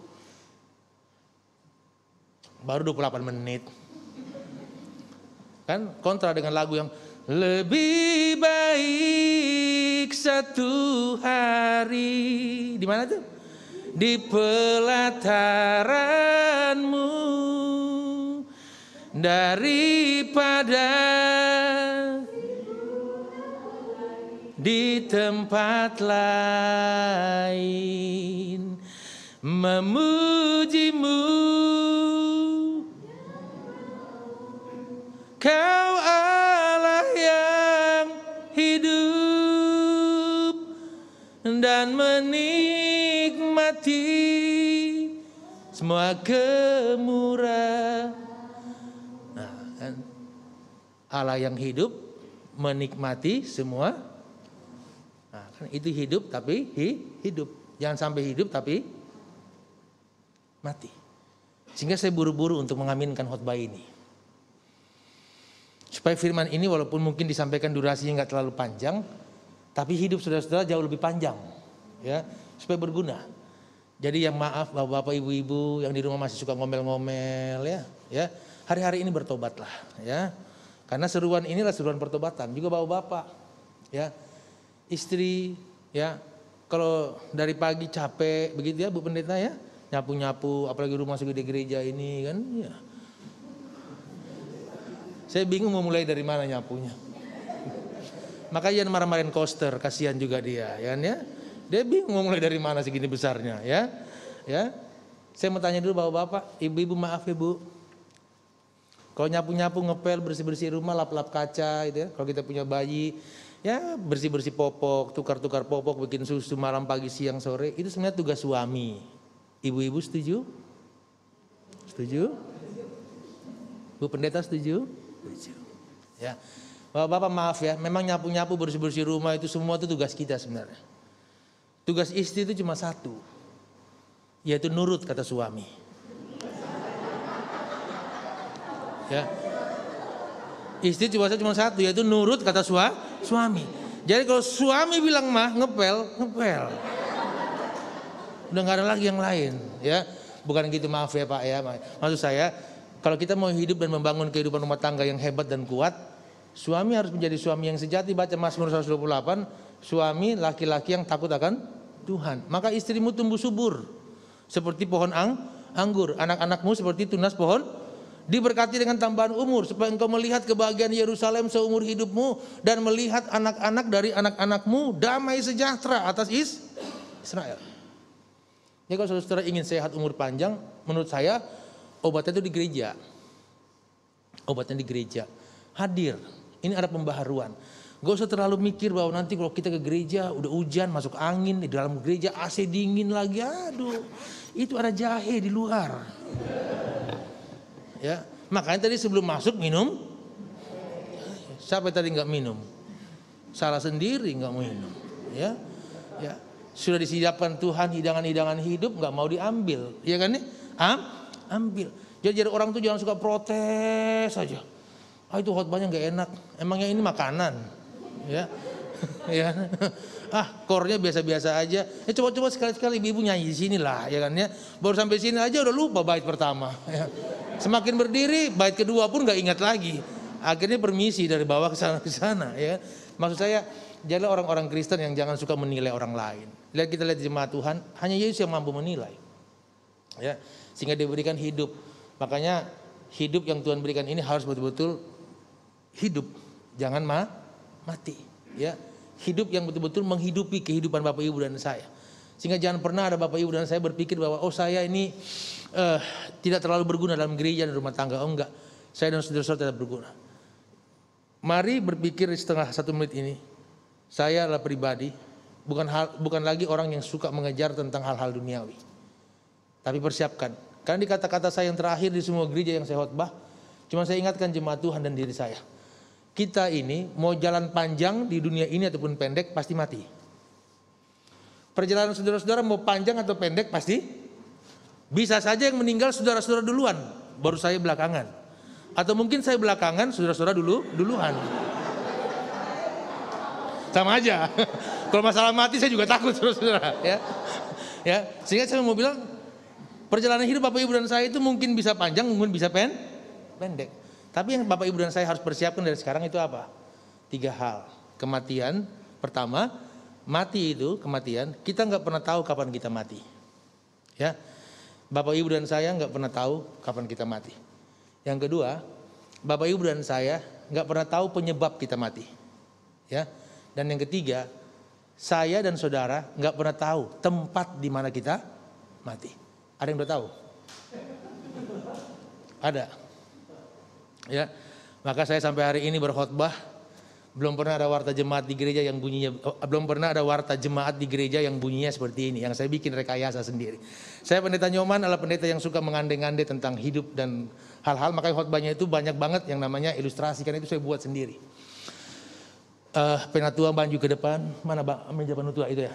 Baru 28 menit. Kan kontra dengan lagu yang lebih baik 1 hari. Di mana tuh? Di pelataranmu daripada di tempat lain memujimu, Kau Allah yang hidup dan menikmati semua kemurahan. Nah, kan? Allah yang hidup menikmati semua. Nah, kan itu hidup tapi hidup. Jangan sampai hidup tapi mati. Sehingga saya buru-buru untuk mengaminkan khotbah ini. Supaya firman ini walaupun mungkin disampaikan durasinya nggak terlalu panjang, tapi hidup saudara-saudara jauh lebih panjang, ya, supaya berguna. Jadi yang maaf bapak-bapak, ibu-ibu yang di rumah masih suka ngomel-ngomel, ya, hari-hari ini bertobatlah, ya, karena seruan inilah seruan pertobatan. Juga bapak-bapak, ya, istri, ya, kalau dari pagi capek begitu ya Bu Pendeta ya, nyapu-nyapu, apalagi rumah segede gereja ini kan, ya. Saya bingung mau mulai dari mana nyapunya. Makanya jangan marah-marahin Koster, kasihan juga dia, ya kan ya. Dia bingung mau mulai dari mana segini besarnya, ya. Ya. Saya mau tanya dulu bapak-bapak, ibu-ibu maaf ya Bu. Kalau nyapu-nyapu, ngepel, bersih-bersih rumah, lap-lap kaca gitu ya. Kalau kita punya bayi, ya bersih-bersih popok, tukar-tukar popok, bikin susu malam, pagi, siang, sore, itu sebenarnya tugas suami. Ibu-ibu setuju? Setuju? Bu Pendeta setuju? Ya, bapak-bapak maaf ya, memang nyapu-nyapu, bersih-bersih rumah itu semua itu tugas kita sebenarnya. Tugas istri itu cuma satu, yaitu nurut kata suami. Ya, istri cuma satu, yaitu nurut kata suami. Jadi kalau suami bilang mah ngepel. Udah nggak ada lagi yang lain, ya. Bukan gitu, maaf ya Pak ya. Maksud saya, kalau kita mau hidup dan membangun kehidupan rumah tangga yang hebat dan kuat, suami harus menjadi suami yang sejati. Baca Mazmur 128, suami laki-laki yang takut akan Tuhan. Maka istrimu tumbuh subur seperti pohon anggur, anak-anakmu seperti tunas pohon Diberkati dengan tambahan umur supaya engkau melihat kebahagiaan Yerusalem seumur hidupmu dan melihat anak-anak dari anak-anakmu damai sejahtera atas Israel. Ya, kalau saudara ingin sehat umur panjang, menurut saya obatnya itu di gereja. Obatnya di gereja. Hadir. Ini ada pembaharuan. Gak usah terlalu mikir bahwa nanti kalau kita ke gereja udah hujan, masuk angin, di dalam gereja AC dingin lagi. Aduh, itu ada jahe di luar. Ya, makanya tadi sebelum masuk minum. Siapa tadi nggak minum? Salah sendiri nggak mau minum. Ya, ya. Sudah disiapkan Tuhan hidangan-hidangan hidup, nggak mau diambil, ya kan nih? Ambil. Jadi orang tuh jangan suka protes saja. Itu khotbahnya nggak enak. Emangnya ini makanan, ya? Ya. Kornya biasa-biasa aja. Coba-coba sekali-sekali ibu nyanyi di sini lah, ya kan ya? Baru sampai sini aja udah lupa bait pertama. Ya. Semakin berdiri, bait kedua pun nggak ingat lagi. Akhirnya permisi dari bawah ke sana, ya. Maksud saya, jadilah orang-orang Kristen yang jangan suka menilai orang lain. Kita lihat jemaat Tuhan, hanya Yesus yang mampu menilai. Ya, sehingga diberikan hidup. Makanya hidup yang Tuhan berikan ini harus betul-betul hidup, jangan mati. Ya, hidup yang betul-betul menghidupi kehidupan Bapak Ibu dan saya. Sehingga jangan pernah ada Bapak Ibu dan saya berpikir bahwa saya ini tidak terlalu berguna dalam gereja dan rumah tangga. Enggak, saya dan saudara-saudara tidak berguna. Mari berpikir setengah 1 menit ini. Saya adalah pribadi, bukan lagi orang yang suka mengejar tentang hal-hal duniawi. Tapi persiapkan. Karena di kata-kata saya yang terakhir di semua gereja yang saya khotbah, cuma saya ingatkan jemaat Tuhan dan diri saya. Kita ini mau jalan panjang di dunia ini ataupun pendek pasti mati. Perjalanan saudara-saudara mau panjang atau pendek pasti bisa saja yang meninggal saudara-saudara duluan, baru saya belakangan. Atau mungkin saya belakangan, saudara-saudara duluan. Sama aja. Kalau masalah mati saya juga takut, saudara-saudara. Ya, sehingga saya mau bilang perjalanan hidup Bapak Ibu dan saya itu mungkin bisa panjang, mungkin bisa pendek. Tapi yang Bapak Ibu dan saya harus persiapkan dari sekarang itu apa? 3 hal. Kematian, pertama, mati itu kematian. Kita nggak pernah tahu kapan kita mati. Ya, Bapak Ibu dan saya nggak pernah tahu kapan kita mati. Yang kedua, Bapak Ibu dan saya nggak pernah tahu penyebab kita mati. Ya, dan yang ketiga, saya dan saudara nggak pernah tahu tempat di mana kita mati. Ada yang udah tahu? Ada. Ya, maka saya sampai hari ini berkhotbah, belum pernah ada warta jemaat di gereja yang bunyinya seperti ini, yang saya bikin rekayasa sendiri. Saya pendeta Nyoman adalah pendeta yang suka mengandai-andai tentang hidup dan hal-hal, makanya khotbahnya itu banyak banget yang namanya ilustrasi, karena itu saya buat sendiri. Penatua maju ke depan, mana meja penutua itu ya.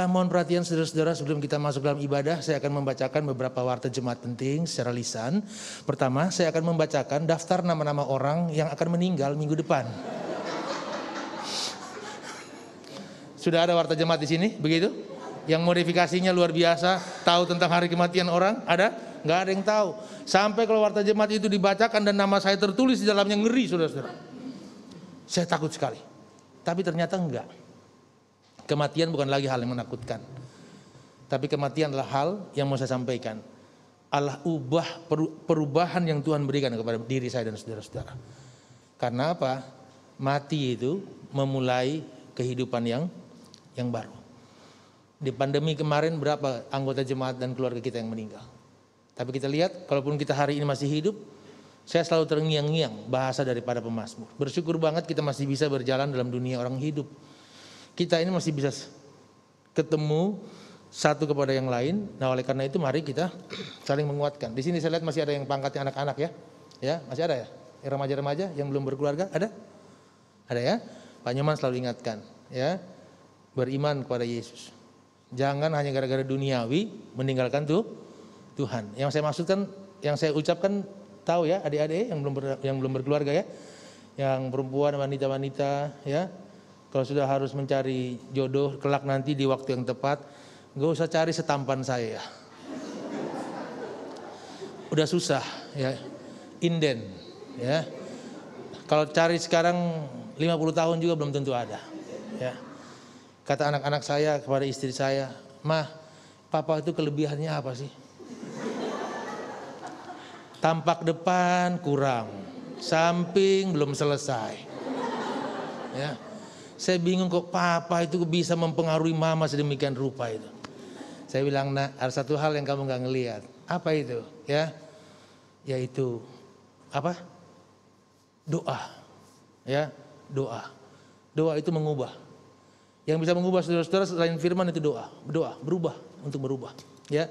Mohon perhatian saudara-saudara, sebelum kita masuk dalam ibadah, saya akan membacakan beberapa warta jemaat penting secara lisan. Pertama, saya akan membacakan daftar nama-nama orang yang akan meninggal minggu depan. Sudah ada warta jemaat di sini, begitu? Yang modifikasinya luar biasa, tahu tentang hari kematian orang, ada? Nggak ada yang tahu. Sampai kalau warta jemaat itu dibacakan dan nama saya tertulis di dalamnya, ngeri saudara-saudara. Saya takut sekali. Tapi ternyata enggak. Kematian bukan lagi hal yang menakutkan. Tapi kematian adalah hal yang mau saya sampaikan. Allah ubah perubahan yang Tuhan berikan kepada diri saya dan saudara-saudara. Karena apa? Mati itu memulai kehidupan yang baru. Di pandemi kemarin berapa anggota jemaat dan keluarga kita yang meninggal. Tapi kita lihat, kalaupun kita hari ini masih hidup, saya selalu terngiang-ngiang bahasa daripada pemazmur. Bersyukur banget kita masih bisa berjalan dalam dunia orang hidup. Kita ini masih bisa ketemu satu kepada yang lain. Nah, oleh karena itu mari kita saling menguatkan. Di sini saya lihat masih ada yang pangkatnya anak-anak ya. Ya, masih ada ya? Yang remaja-remaja yang belum berkeluarga ada? Ada ya? Pak Nyoman selalu ingatkan ya. Beriman kepada Yesus. Jangan hanya gara-gara duniawi meninggalkan Tuhan. Yang saya maksudkan, yang saya ucapkan, tahu ya adik-adik yang belum berkeluarga ya. Yang perempuan, wanita-wanita ya. Kalau sudah harus mencari jodoh kelak nanti di waktu yang tepat, gak usah cari setampan saya. Udah susah ya, inden ya. Kalau cari sekarang 50 tahun juga belum tentu ada ya. Kata anak-anak saya kepada istri saya, "Mah, papa itu kelebihannya apa sih?" Tampak depan kurang, samping belum selesai. Ya. Saya bingung kok papa itu bisa mempengaruhi mama sedemikian rupa itu. Saya bilang, nak, ada satu hal yang kamu nggak ngelihat. Apa itu? Ya, yaitu apa? Doa. Ya, doa. Doa itu mengubah. Yang bisa mengubah saudara-saudara selain firman itu doa. Doa, berubah, untuk berubah. Ya.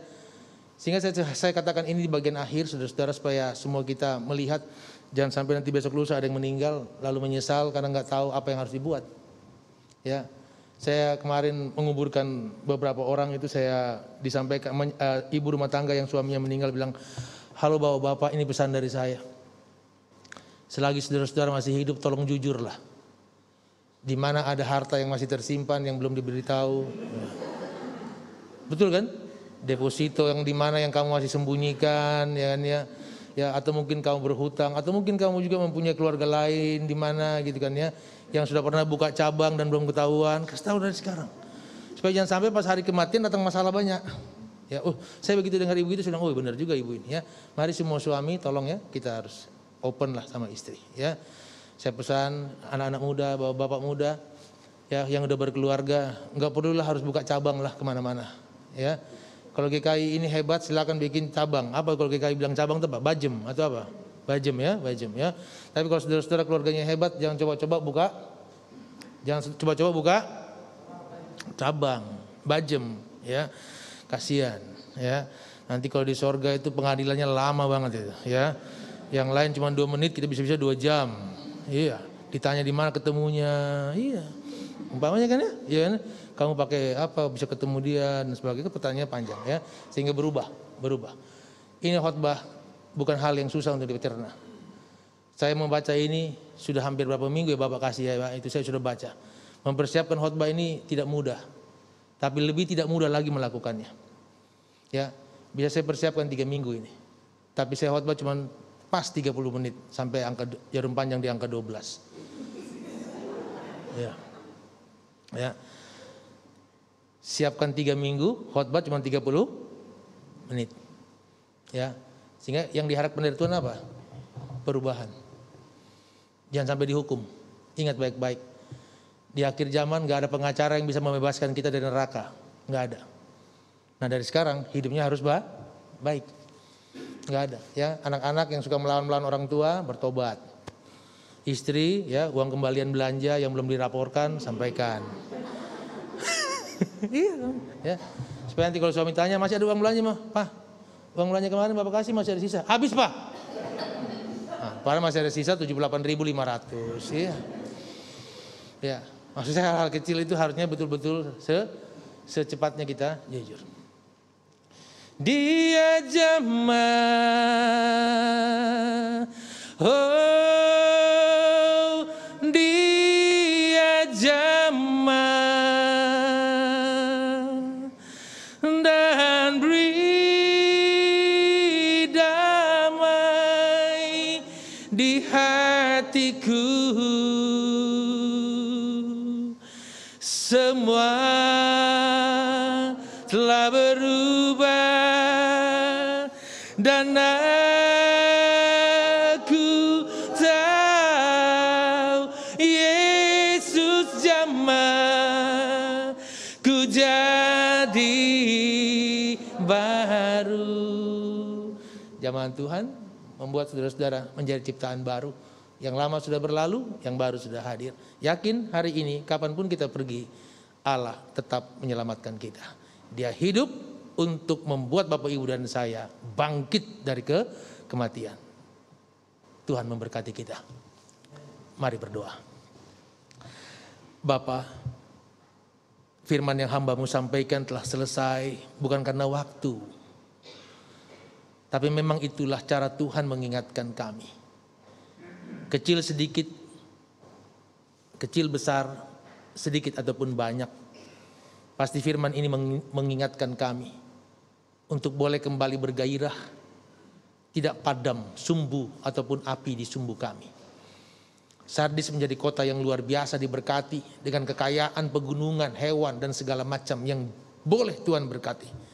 Sehingga saya katakan ini di bagian akhir saudara-saudara supaya semua kita melihat, jangan sampai nanti besok lusa ada yang meninggal lalu menyesal karena nggak tahu apa yang harus dibuat. Ya, saya kemarin menguburkan beberapa orang itu, saya disampaikan ibu rumah tangga yang suaminya meninggal bilang, halo bapak-bapak, ini pesan dari saya. Selagi saudara-saudara masih hidup, tolong jujurlah. Di mana ada harta yang masih tersimpan yang belum diberitahu. Ya. Betul kan? Deposito yang di mana yang kamu masih sembunyikan, ya kan ya. Ya, atau mungkin kamu berhutang, atau mungkin kamu juga mempunyai keluarga lain di mana gitu kan ya, yang sudah pernah buka cabang dan belum ketahuan, kasih tahu dari sekarang. Supaya jangan sampai pas hari kematian datang masalah banyak. Ya, saya begitu dengar ibu itu sudah, benar juga ibu ini ya. Mari semua suami tolong ya, kita harus open lah sama istri ya. Saya pesan anak-anak muda, bapak-bapak muda ya yang udah berkeluarga, enggak perlulah harus buka cabang lah kemana-mana ya. Kalau GKI ini hebat, silakan bikin cabang. Apa kalau GKI bilang cabang itu apa? Bajem atau apa? Bajem ya. Tapi kalau saudara-saudara keluarganya hebat, jangan coba-coba buka cabang, bajem ya. Kasihan ya. Nanti kalau di sorga itu pengadilannya lama banget itu ya. Yang lain cuma 2 menit, kita bisa-bisa 2 jam. Iya. Ditanya di mana ketemunya. Iya. Umpamanya kan ya? Iya kan? Kamu pakai apa bisa ketemu dia dan sebagainya, itu pertanyaannya panjang ya, sehingga berubah. Ini khotbah bukan hal yang susah untuk dicerna. Saya membaca ini sudah hampir berapa minggu ya Bapak kasih ya Pak, itu saya sudah baca. Mempersiapkan khotbah ini tidak mudah, tapi lebih tidak mudah lagi melakukannya. Ya, bisa saya persiapkan 3 minggu ini, tapi saya khotbah cuma pas 30 menit sampai angka jarum panjang di angka 12. Ya. Siapkan 3 minggu, khotbah cuma 30 menit. Ya. Sehingga yang diharapkan dari Tuhan apa? Perubahan. Jangan sampai dihukum. Ingat baik-baik. Di akhir zaman gak ada pengacara yang bisa membebaskan kita dari neraka. Gak ada. Nah dari sekarang hidupnya harus baik. Gak ada. Ya, anak-anak yang suka melawan-melawan orang tua bertobat. Istri, ya, uang kembalian belanja yang belum dilaporkan sampaikan. Iya, ya. Supaya nanti kalau suami tanya, masih ada uang belanja mah? Pak, uang belanja kemarin Bapak kasih masih ada sisa. Habis Pak. Nah, padahal masih ada sisa 78.500. Iya. Ya, maksud saya hal-hal kecil itu harusnya betul-betul secepatnya kita jujur. Dia jamaah, dia jamaah. Dan beri damai di hatiku. Semua telah berubah dan aku tahu Yesus jamah ku jadi baru. Zaman Tuhan membuat saudara-saudara menjadi ciptaan baru. Yang lama sudah berlalu, yang baru sudah hadir. Yakin hari ini, kapanpun kita pergi, Allah tetap menyelamatkan kita. Dia hidup untuk membuat Bapak Ibu dan saya bangkit dari kematian. Tuhan memberkati kita. Mari berdoa. Bapa, firman yang hamba-Mu sampaikan telah selesai bukan karena waktu. Tapi memang itulah cara Tuhan mengingatkan kami. Kecil sedikit, kecil besar, sedikit ataupun banyak. Pasti firman ini mengingatkan kami untuk boleh kembali bergairah, tidak padam sumbu ataupun api di sumbu kami. Sardis menjadi kota yang luar biasa diberkati dengan kekayaan pegunungan, hewan dan segala macam yang boleh Tuhan berkati.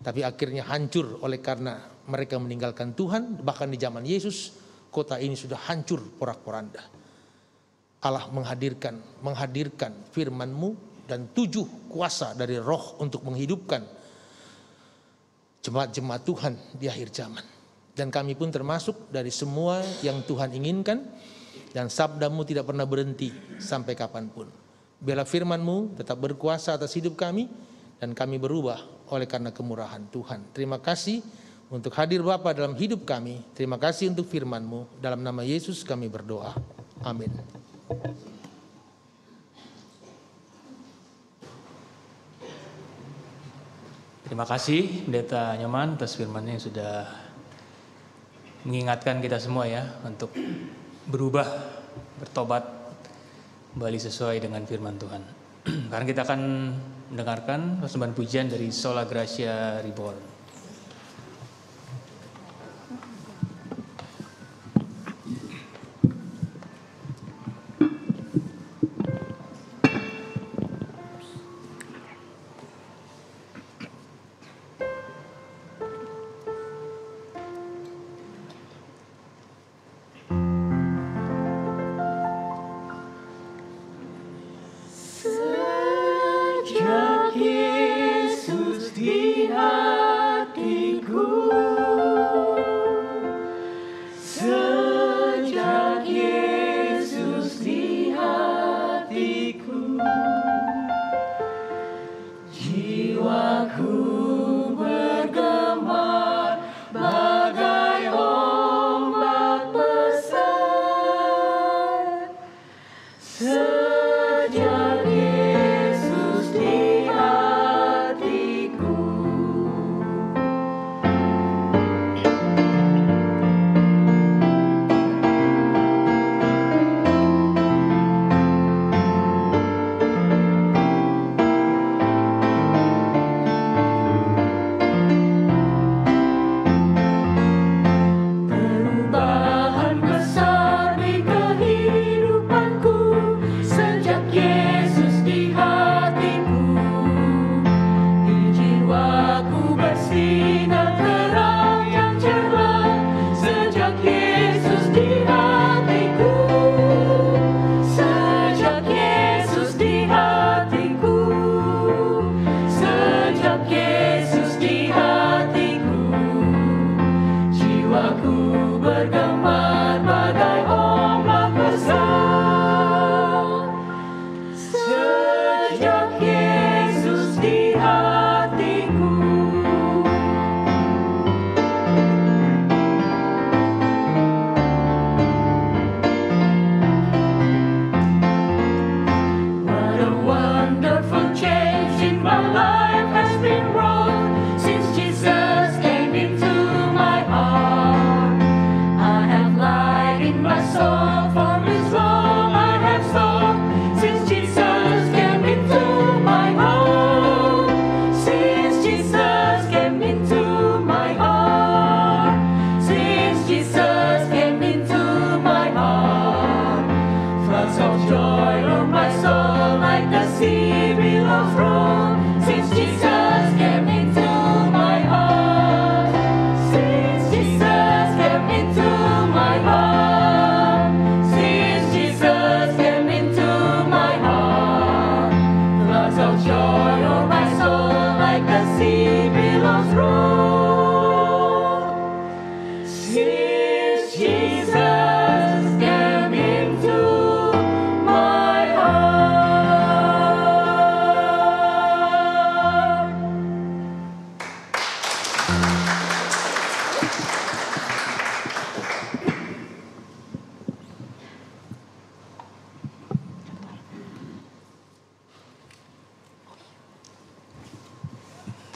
Tapi akhirnya hancur oleh karena mereka meninggalkan Tuhan. Bahkan di zaman Yesus, kota ini sudah hancur porak-poranda. Allah menghadirkan firman-Mu dan 7 kuasa dari Roh untuk menghidupkan jemaat-jemaat Tuhan di akhir zaman. Dan kami pun termasuk dari semua yang Tuhan inginkan, dan sabda-Mu tidak pernah berhenti sampai kapanpun. Biarlah firman-Mu tetap berkuasa atas hidup kami, dan kami berubah oleh karena kemurahan Tuhan. Terima kasih untuk hadir Bapa dalam hidup kami. Terima kasih untuk firman-Mu. Dalam nama Yesus kami berdoa. Amin. Terima kasih Pendeta Nyoman atas firman-Nya yang sudah mengingatkan kita semua ya untuk berubah, bertobat kembali sesuai dengan firman Tuhan. Sekarang kita akan mendengarkan persembahan pujian dari Sola Gracia Reborn.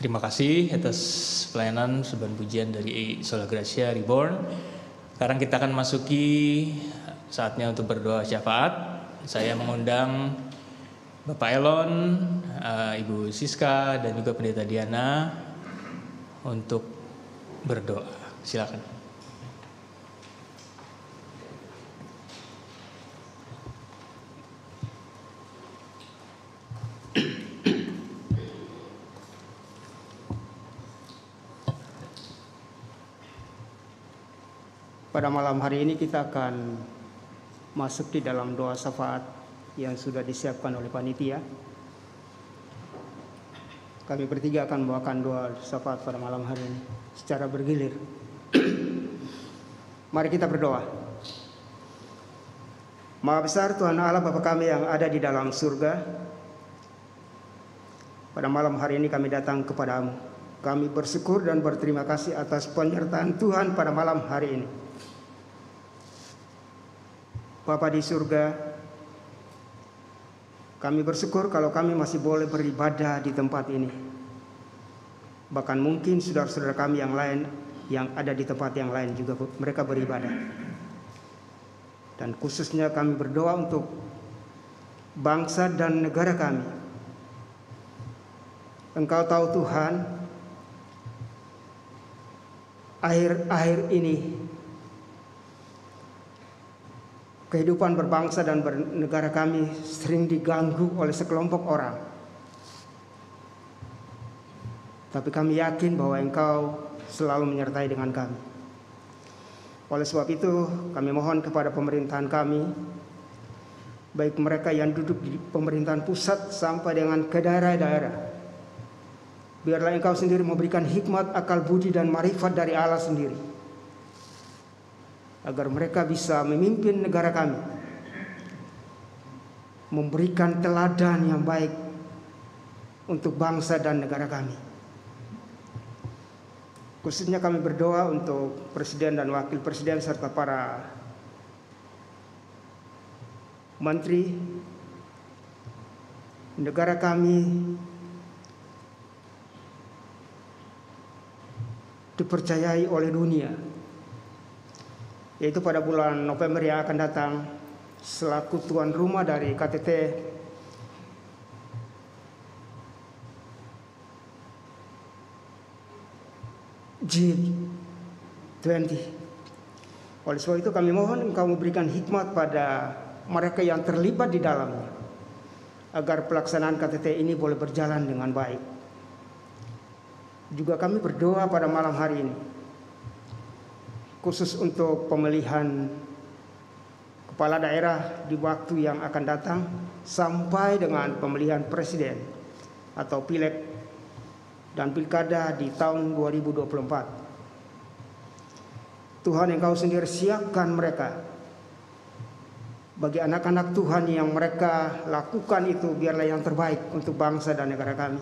Terima kasih atas pelayanan persembahan pujian dari Sola Gracia Reborn. Sekarang kita akan masuki saatnya untuk berdoa syafaat. Saya mengundang Bapak Elon, Ibu Siska, dan juga Pendeta Diana untuk berdoa. Silakan. Pada malam hari ini kita akan masuk di dalam doa syafaat yang sudah disiapkan oleh panitia. Kami bertiga akan membawakan doa syafaat pada malam hari ini secara bergilir. Mari kita berdoa. Maha besar Tuhan Allah Bapa kami yang ada di dalam surga, pada malam hari ini kami datang kepadamu. Kami bersyukur dan berterima kasih atas penyertaan Tuhan pada malam hari ini. Bapa di surga, kami bersyukur kalau kami masih boleh beribadah di tempat ini. Bahkan mungkin saudara-saudara kami yang lain yang ada di tempat yang lain juga mereka beribadah. Dan khususnya kami berdoa untuk bangsa dan negara kami. Engkau tahu Tuhan, akhir-akhir ini kehidupan berbangsa dan bernegara kami sering diganggu oleh sekelompok orang. Tapi kami yakin bahwa Engkau selalu menyertai dengan kami. Oleh sebab itu, kami mohon kepada pemerintahan kami, baik mereka yang duduk di pemerintahan pusat sampai dengan ke daerah-daerah. Biarlah Engkau sendiri memberikan hikmat, akal budi, dan marifat dari Allah sendiri, agar mereka bisa memimpin negara kami, memberikan teladan yang baik untuk bangsa dan negara kami. Khususnya kami berdoa untuk Presiden dan Wakil Presiden serta para menteri negara kami dipercayai oleh dunia, yaitu pada bulan November yang akan datang selaku tuan rumah dari KTT G20. Oleh sebab itu kami mohon Engkau memberikan hikmat pada mereka yang terlibat di dalamnya, agar pelaksanaan KTT ini boleh berjalan dengan baik. Juga kami berdoa pada malam hari ini khusus untuk pemilihan kepala daerah di waktu yang akan datang sampai dengan pemilihan presiden atau pileg dan pilkada di tahun 2024. Tuhan, Engkau sendiri siapkan mereka. Bagi anak-anak Tuhan yang mereka lakukan itu, biarlah yang terbaik untuk bangsa dan negara kami.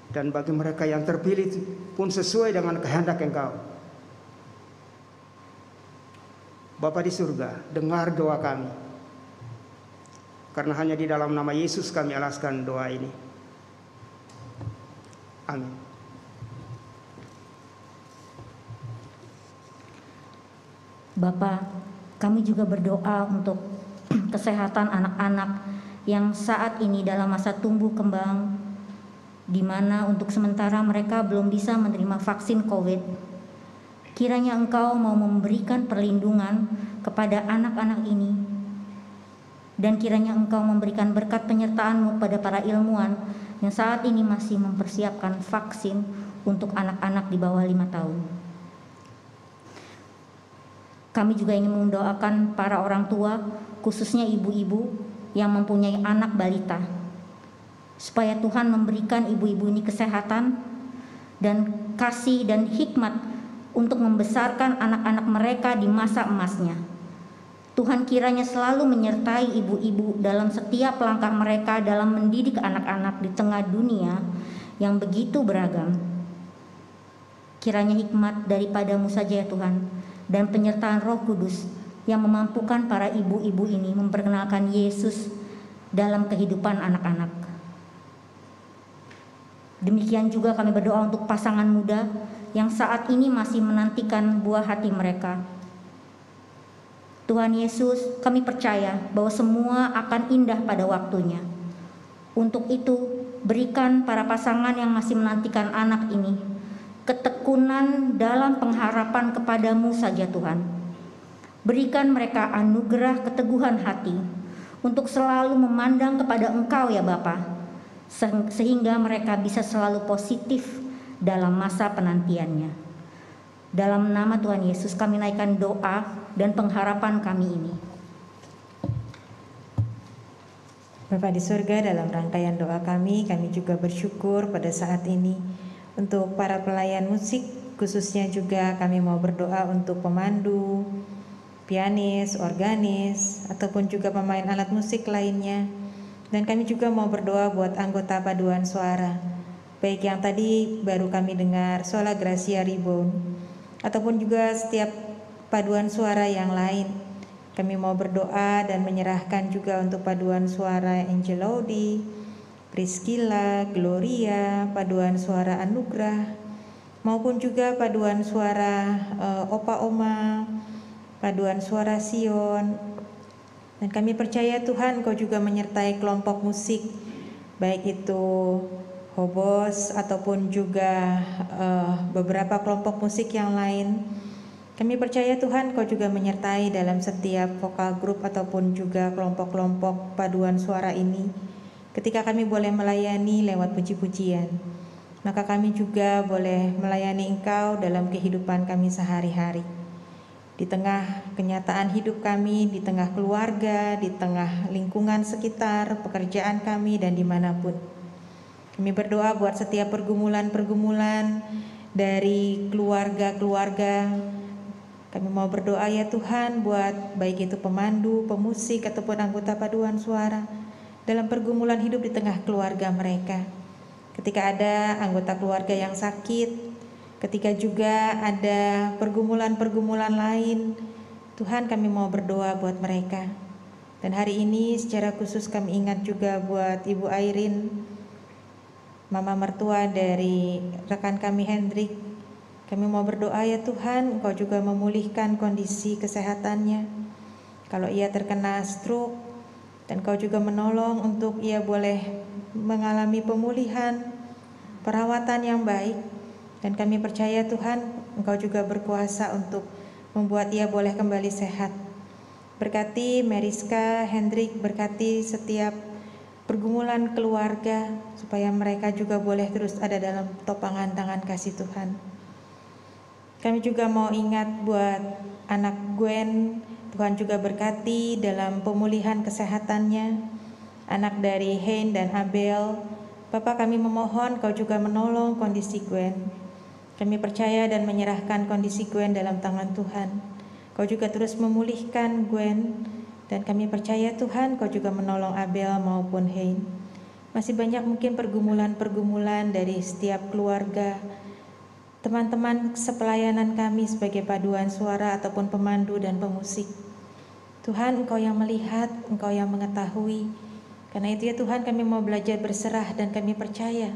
Dan bagi mereka yang terpilih pun sesuai dengan kehendak Engkau. Bapa di surga, dengar doa kami. Karena hanya di dalam nama Yesus kami alaskan doa ini. Amin. Bapa, kami juga berdoa untuk kesehatan anak-anak yang saat ini dalam masa tumbuh kembang, di mana untuk sementara mereka belum bisa menerima vaksin COVID. Kiranya Engkau mau memberikan perlindungan kepada anak-anak ini, dan kiranya Engkau memberikan berkat penyertaan-Mu kepada para ilmuwan yang saat ini masih mempersiapkan vaksin untuk anak-anak di bawah 5 tahun. Kami juga ingin mendoakan para orang tua, khususnya ibu-ibu yang mempunyai anak balita, supaya Tuhan memberikan ibu-ibu ini kesehatan dan kasih dan hikmat untuk membesarkan anak-anak mereka di masa emasnya. Tuhan kiranya selalu menyertai ibu-ibu dalam setiap langkah mereka dalam mendidik anak-anak di tengah dunia yang begitu beragam. Kiranya hikmat daripada-Mu saja ya Tuhan, dan penyertaan Roh Kudus yang memampukan para ibu-ibu ini memperkenalkan Yesus dalam kehidupan anak-anak. Demikian juga kami berdoa untuk pasangan muda yang saat ini masih menantikan buah hati mereka. Tuhan Yesus, kami percaya bahwa semua akan indah pada waktunya. Untuk itu, berikan para pasangan yang masih menantikan anak ini ketekunan dalam pengharapan kepada-Mu saja Tuhan. Berikan mereka anugerah keteguhan hati untuk selalu memandang kepada Engkau ya Bapa, sehingga mereka bisa selalu positif dalam masa penantiannya. Dalam nama Tuhan Yesus kami naikkan doa dan pengharapan kami ini. Bapa di surga, dalam rangkaian doa kami juga bersyukur pada saat ini untuk para pelayan musik, khususnya juga kami mau berdoa untuk pemandu, pianis, organis, ataupun juga pemain alat musik lainnya. Dan kami juga mau berdoa buat anggota paduan suara, baik yang tadi baru kami dengar Sola Gracia Reborn, ataupun juga setiap paduan suara yang lain. Kami mau berdoa dan menyerahkan juga untuk paduan suara Angel Audi, Priscilla, Gloria, paduan suara Anugrah, maupun juga paduan suara Opa Oma, paduan suara Sion. Dan kami percaya Tuhan Kau juga menyertai kelompok musik, baik itu Hobos ataupun juga beberapa kelompok musik yang lain. Kami percaya Tuhan Kau juga menyertai dalam setiap vokal grup ataupun juga kelompok-kelompok paduan suara ini. Ketika kami boleh melayani lewat puji-pujian, maka kami juga boleh melayani Engkau dalam kehidupan kami sehari-hari. Di tengah kenyataan hidup kami, di tengah keluarga, di tengah lingkungan sekitar, pekerjaan kami, dan dimanapun. Kami berdoa buat setiap pergumulan-pergumulan dari keluarga-keluarga. Kami mau berdoa ya Tuhan buat baik itu pemandu, pemusik, ataupun anggota paduan suara dalam pergumulan hidup di tengah keluarga mereka. Ketika ada anggota keluarga yang sakit, ketika juga ada pergumulan-pergumulan lain, Tuhan kami mau berdoa buat mereka. Dan hari ini secara khusus kami ingat juga buat Ibu Airin, mama mertua dari rekan kami Hendrik. Kami mau berdoa ya Tuhan, Engkau juga memulihkan kondisi kesehatannya. Kalau ia terkena stroke, dan Kau juga menolong untuk ia boleh mengalami pemulihan, perawatan yang baik. Dan kami percaya Tuhan, Engkau juga berkuasa untuk membuat ia boleh kembali sehat. Berkati Meriska, Hendrik, berkati setiap pergumulan keluarga, supaya mereka juga boleh terus ada dalam topangan tangan kasih Tuhan. Kami juga mau ingat buat anak Gwen, Tuhan juga berkati dalam pemulihan kesehatannya. Anak dari Hein dan Abel, Bapak kami memohon Kau juga menolong kondisi Gwen. Kami percaya dan menyerahkan kondisi Gwen dalam tangan Tuhan. Kau juga terus memulihkan Gwen, dan kami percaya Tuhan Kau juga menolong Abel maupun Hein. Masih banyak mungkin pergumulan-pergumulan dari setiap keluarga, teman-teman sepelayanan kami sebagai paduan suara ataupun pemandu dan pemusik. Tuhan, Engkau yang melihat, Engkau yang mengetahui. Karena itu ya Tuhan, kami mau belajar berserah dan kami percaya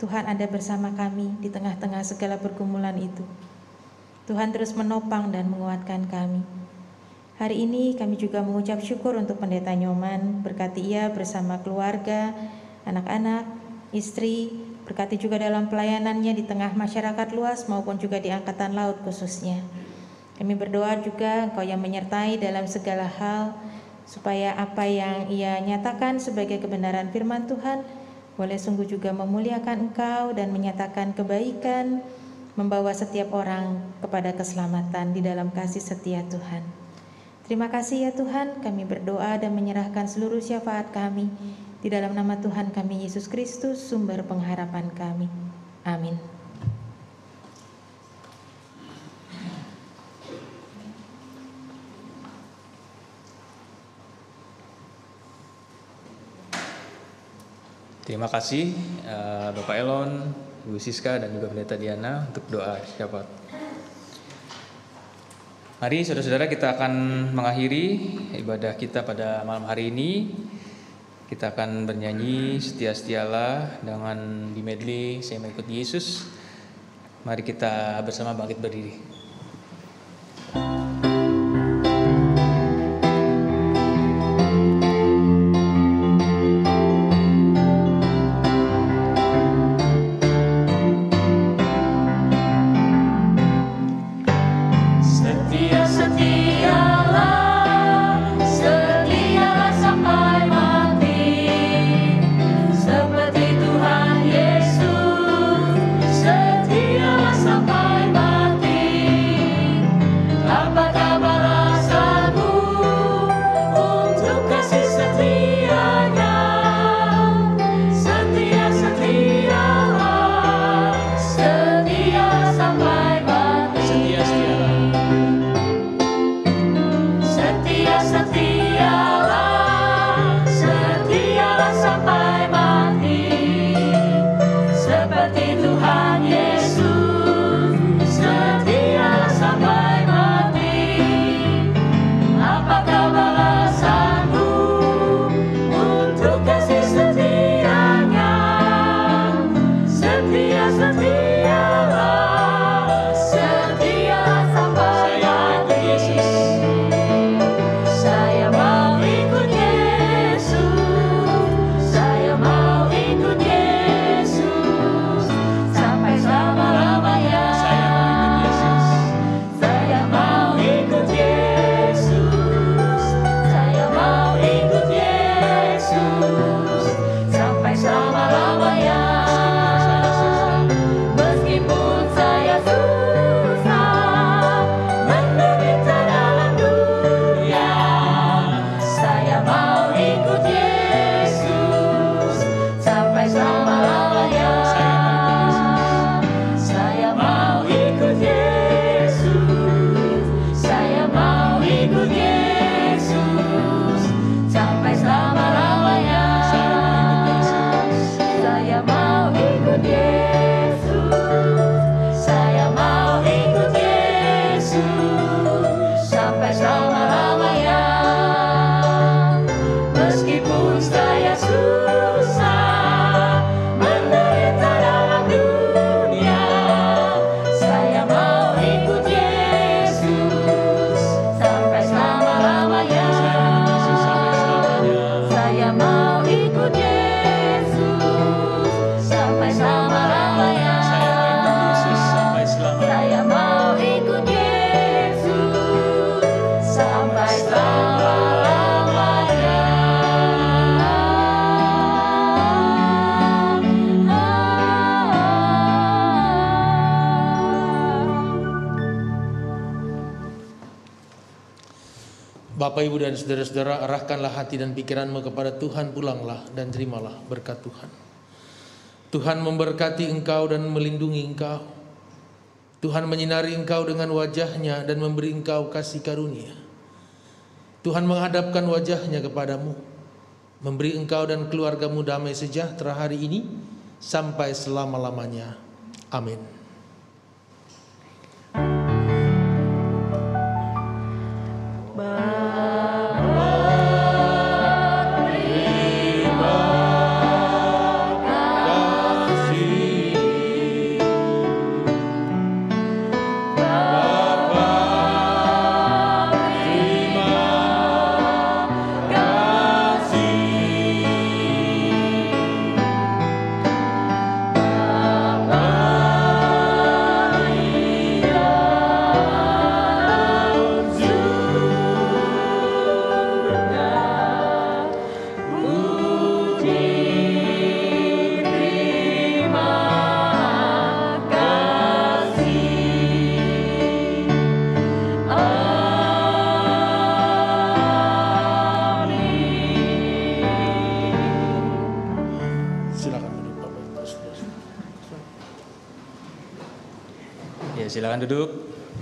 Tuhan ada bersama kami di tengah-tengah segala pergumulan itu. Tuhan terus menopang dan menguatkan kami. Hari ini kami juga mengucap syukur untuk Pendeta Nyoman, berkati ia bersama keluarga, anak-anak, istri, berkati juga dalam pelayanannya di tengah masyarakat luas maupun juga di Angkatan Laut khususnya. Kami berdoa juga Engkau yang menyertai dalam segala hal, supaya apa yang ia nyatakan sebagai kebenaran firman Tuhan boleh sungguh juga memuliakan Engkau dan menyatakan kebaikan, membawa setiap orang kepada keselamatan di dalam kasih setia Tuhan. Terima kasih ya Tuhan, kami berdoa dan menyerahkan seluruh syafaat kami di dalam nama Tuhan kami Yesus Kristus, sumber pengharapan kami. Amin. Terima kasih Bapak Elon, Ibu Siska, dan juga Pendeta Diana untuk doa syafaat. Mari saudara-saudara, kita akan mengakhiri ibadah kita pada malam hari ini. Kita akan bernyanyi Setia-setialah dengan di medley Saya Mengikut Yesus. Mari kita bersama bangkit berdiri. Setia sampai mati. Bapak, Ibu, dan saudara-saudara, arahkanlah hati dan pikiranmu kepada Tuhan, pulanglah dan terimalah berkat Tuhan. Tuhan memberkati engkau dan melindungi engkau. Tuhan menyinari engkau dengan wajah-Nya dan memberi engkau kasih karunia. Tuhan menghadapkan wajah-Nya kepadamu, memberi engkau dan keluargamu damai sejahtera hari ini sampai selama-lamanya. Amin. Ya, silakan duduk,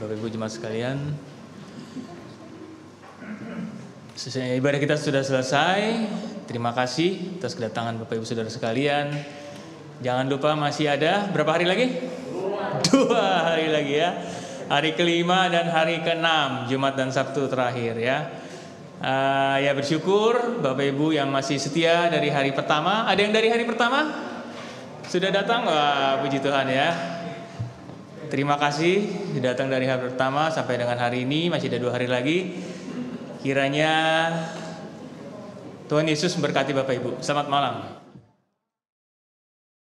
Bapak Ibu jemaat sekalian. Ibadah kita sudah selesai. Terima kasih atas kedatangan Bapak Ibu Saudara sekalian. Jangan lupa masih ada berapa hari lagi? 2 hari lagi ya. Hari kelima dan hari ke-6, Jumat dan Sabtu terakhir ya. Ya bersyukur Bapak Ibu yang masih setia dari hari pertama. Ada yang dari hari pertama sudah datang? Wah, puji Tuhan ya. Terima kasih sudah datang dari hari pertama sampai dengan hari ini, masih ada 2 hari lagi. Kiranya Tuhan Yesus memberkati Bapak Ibu. Selamat malam.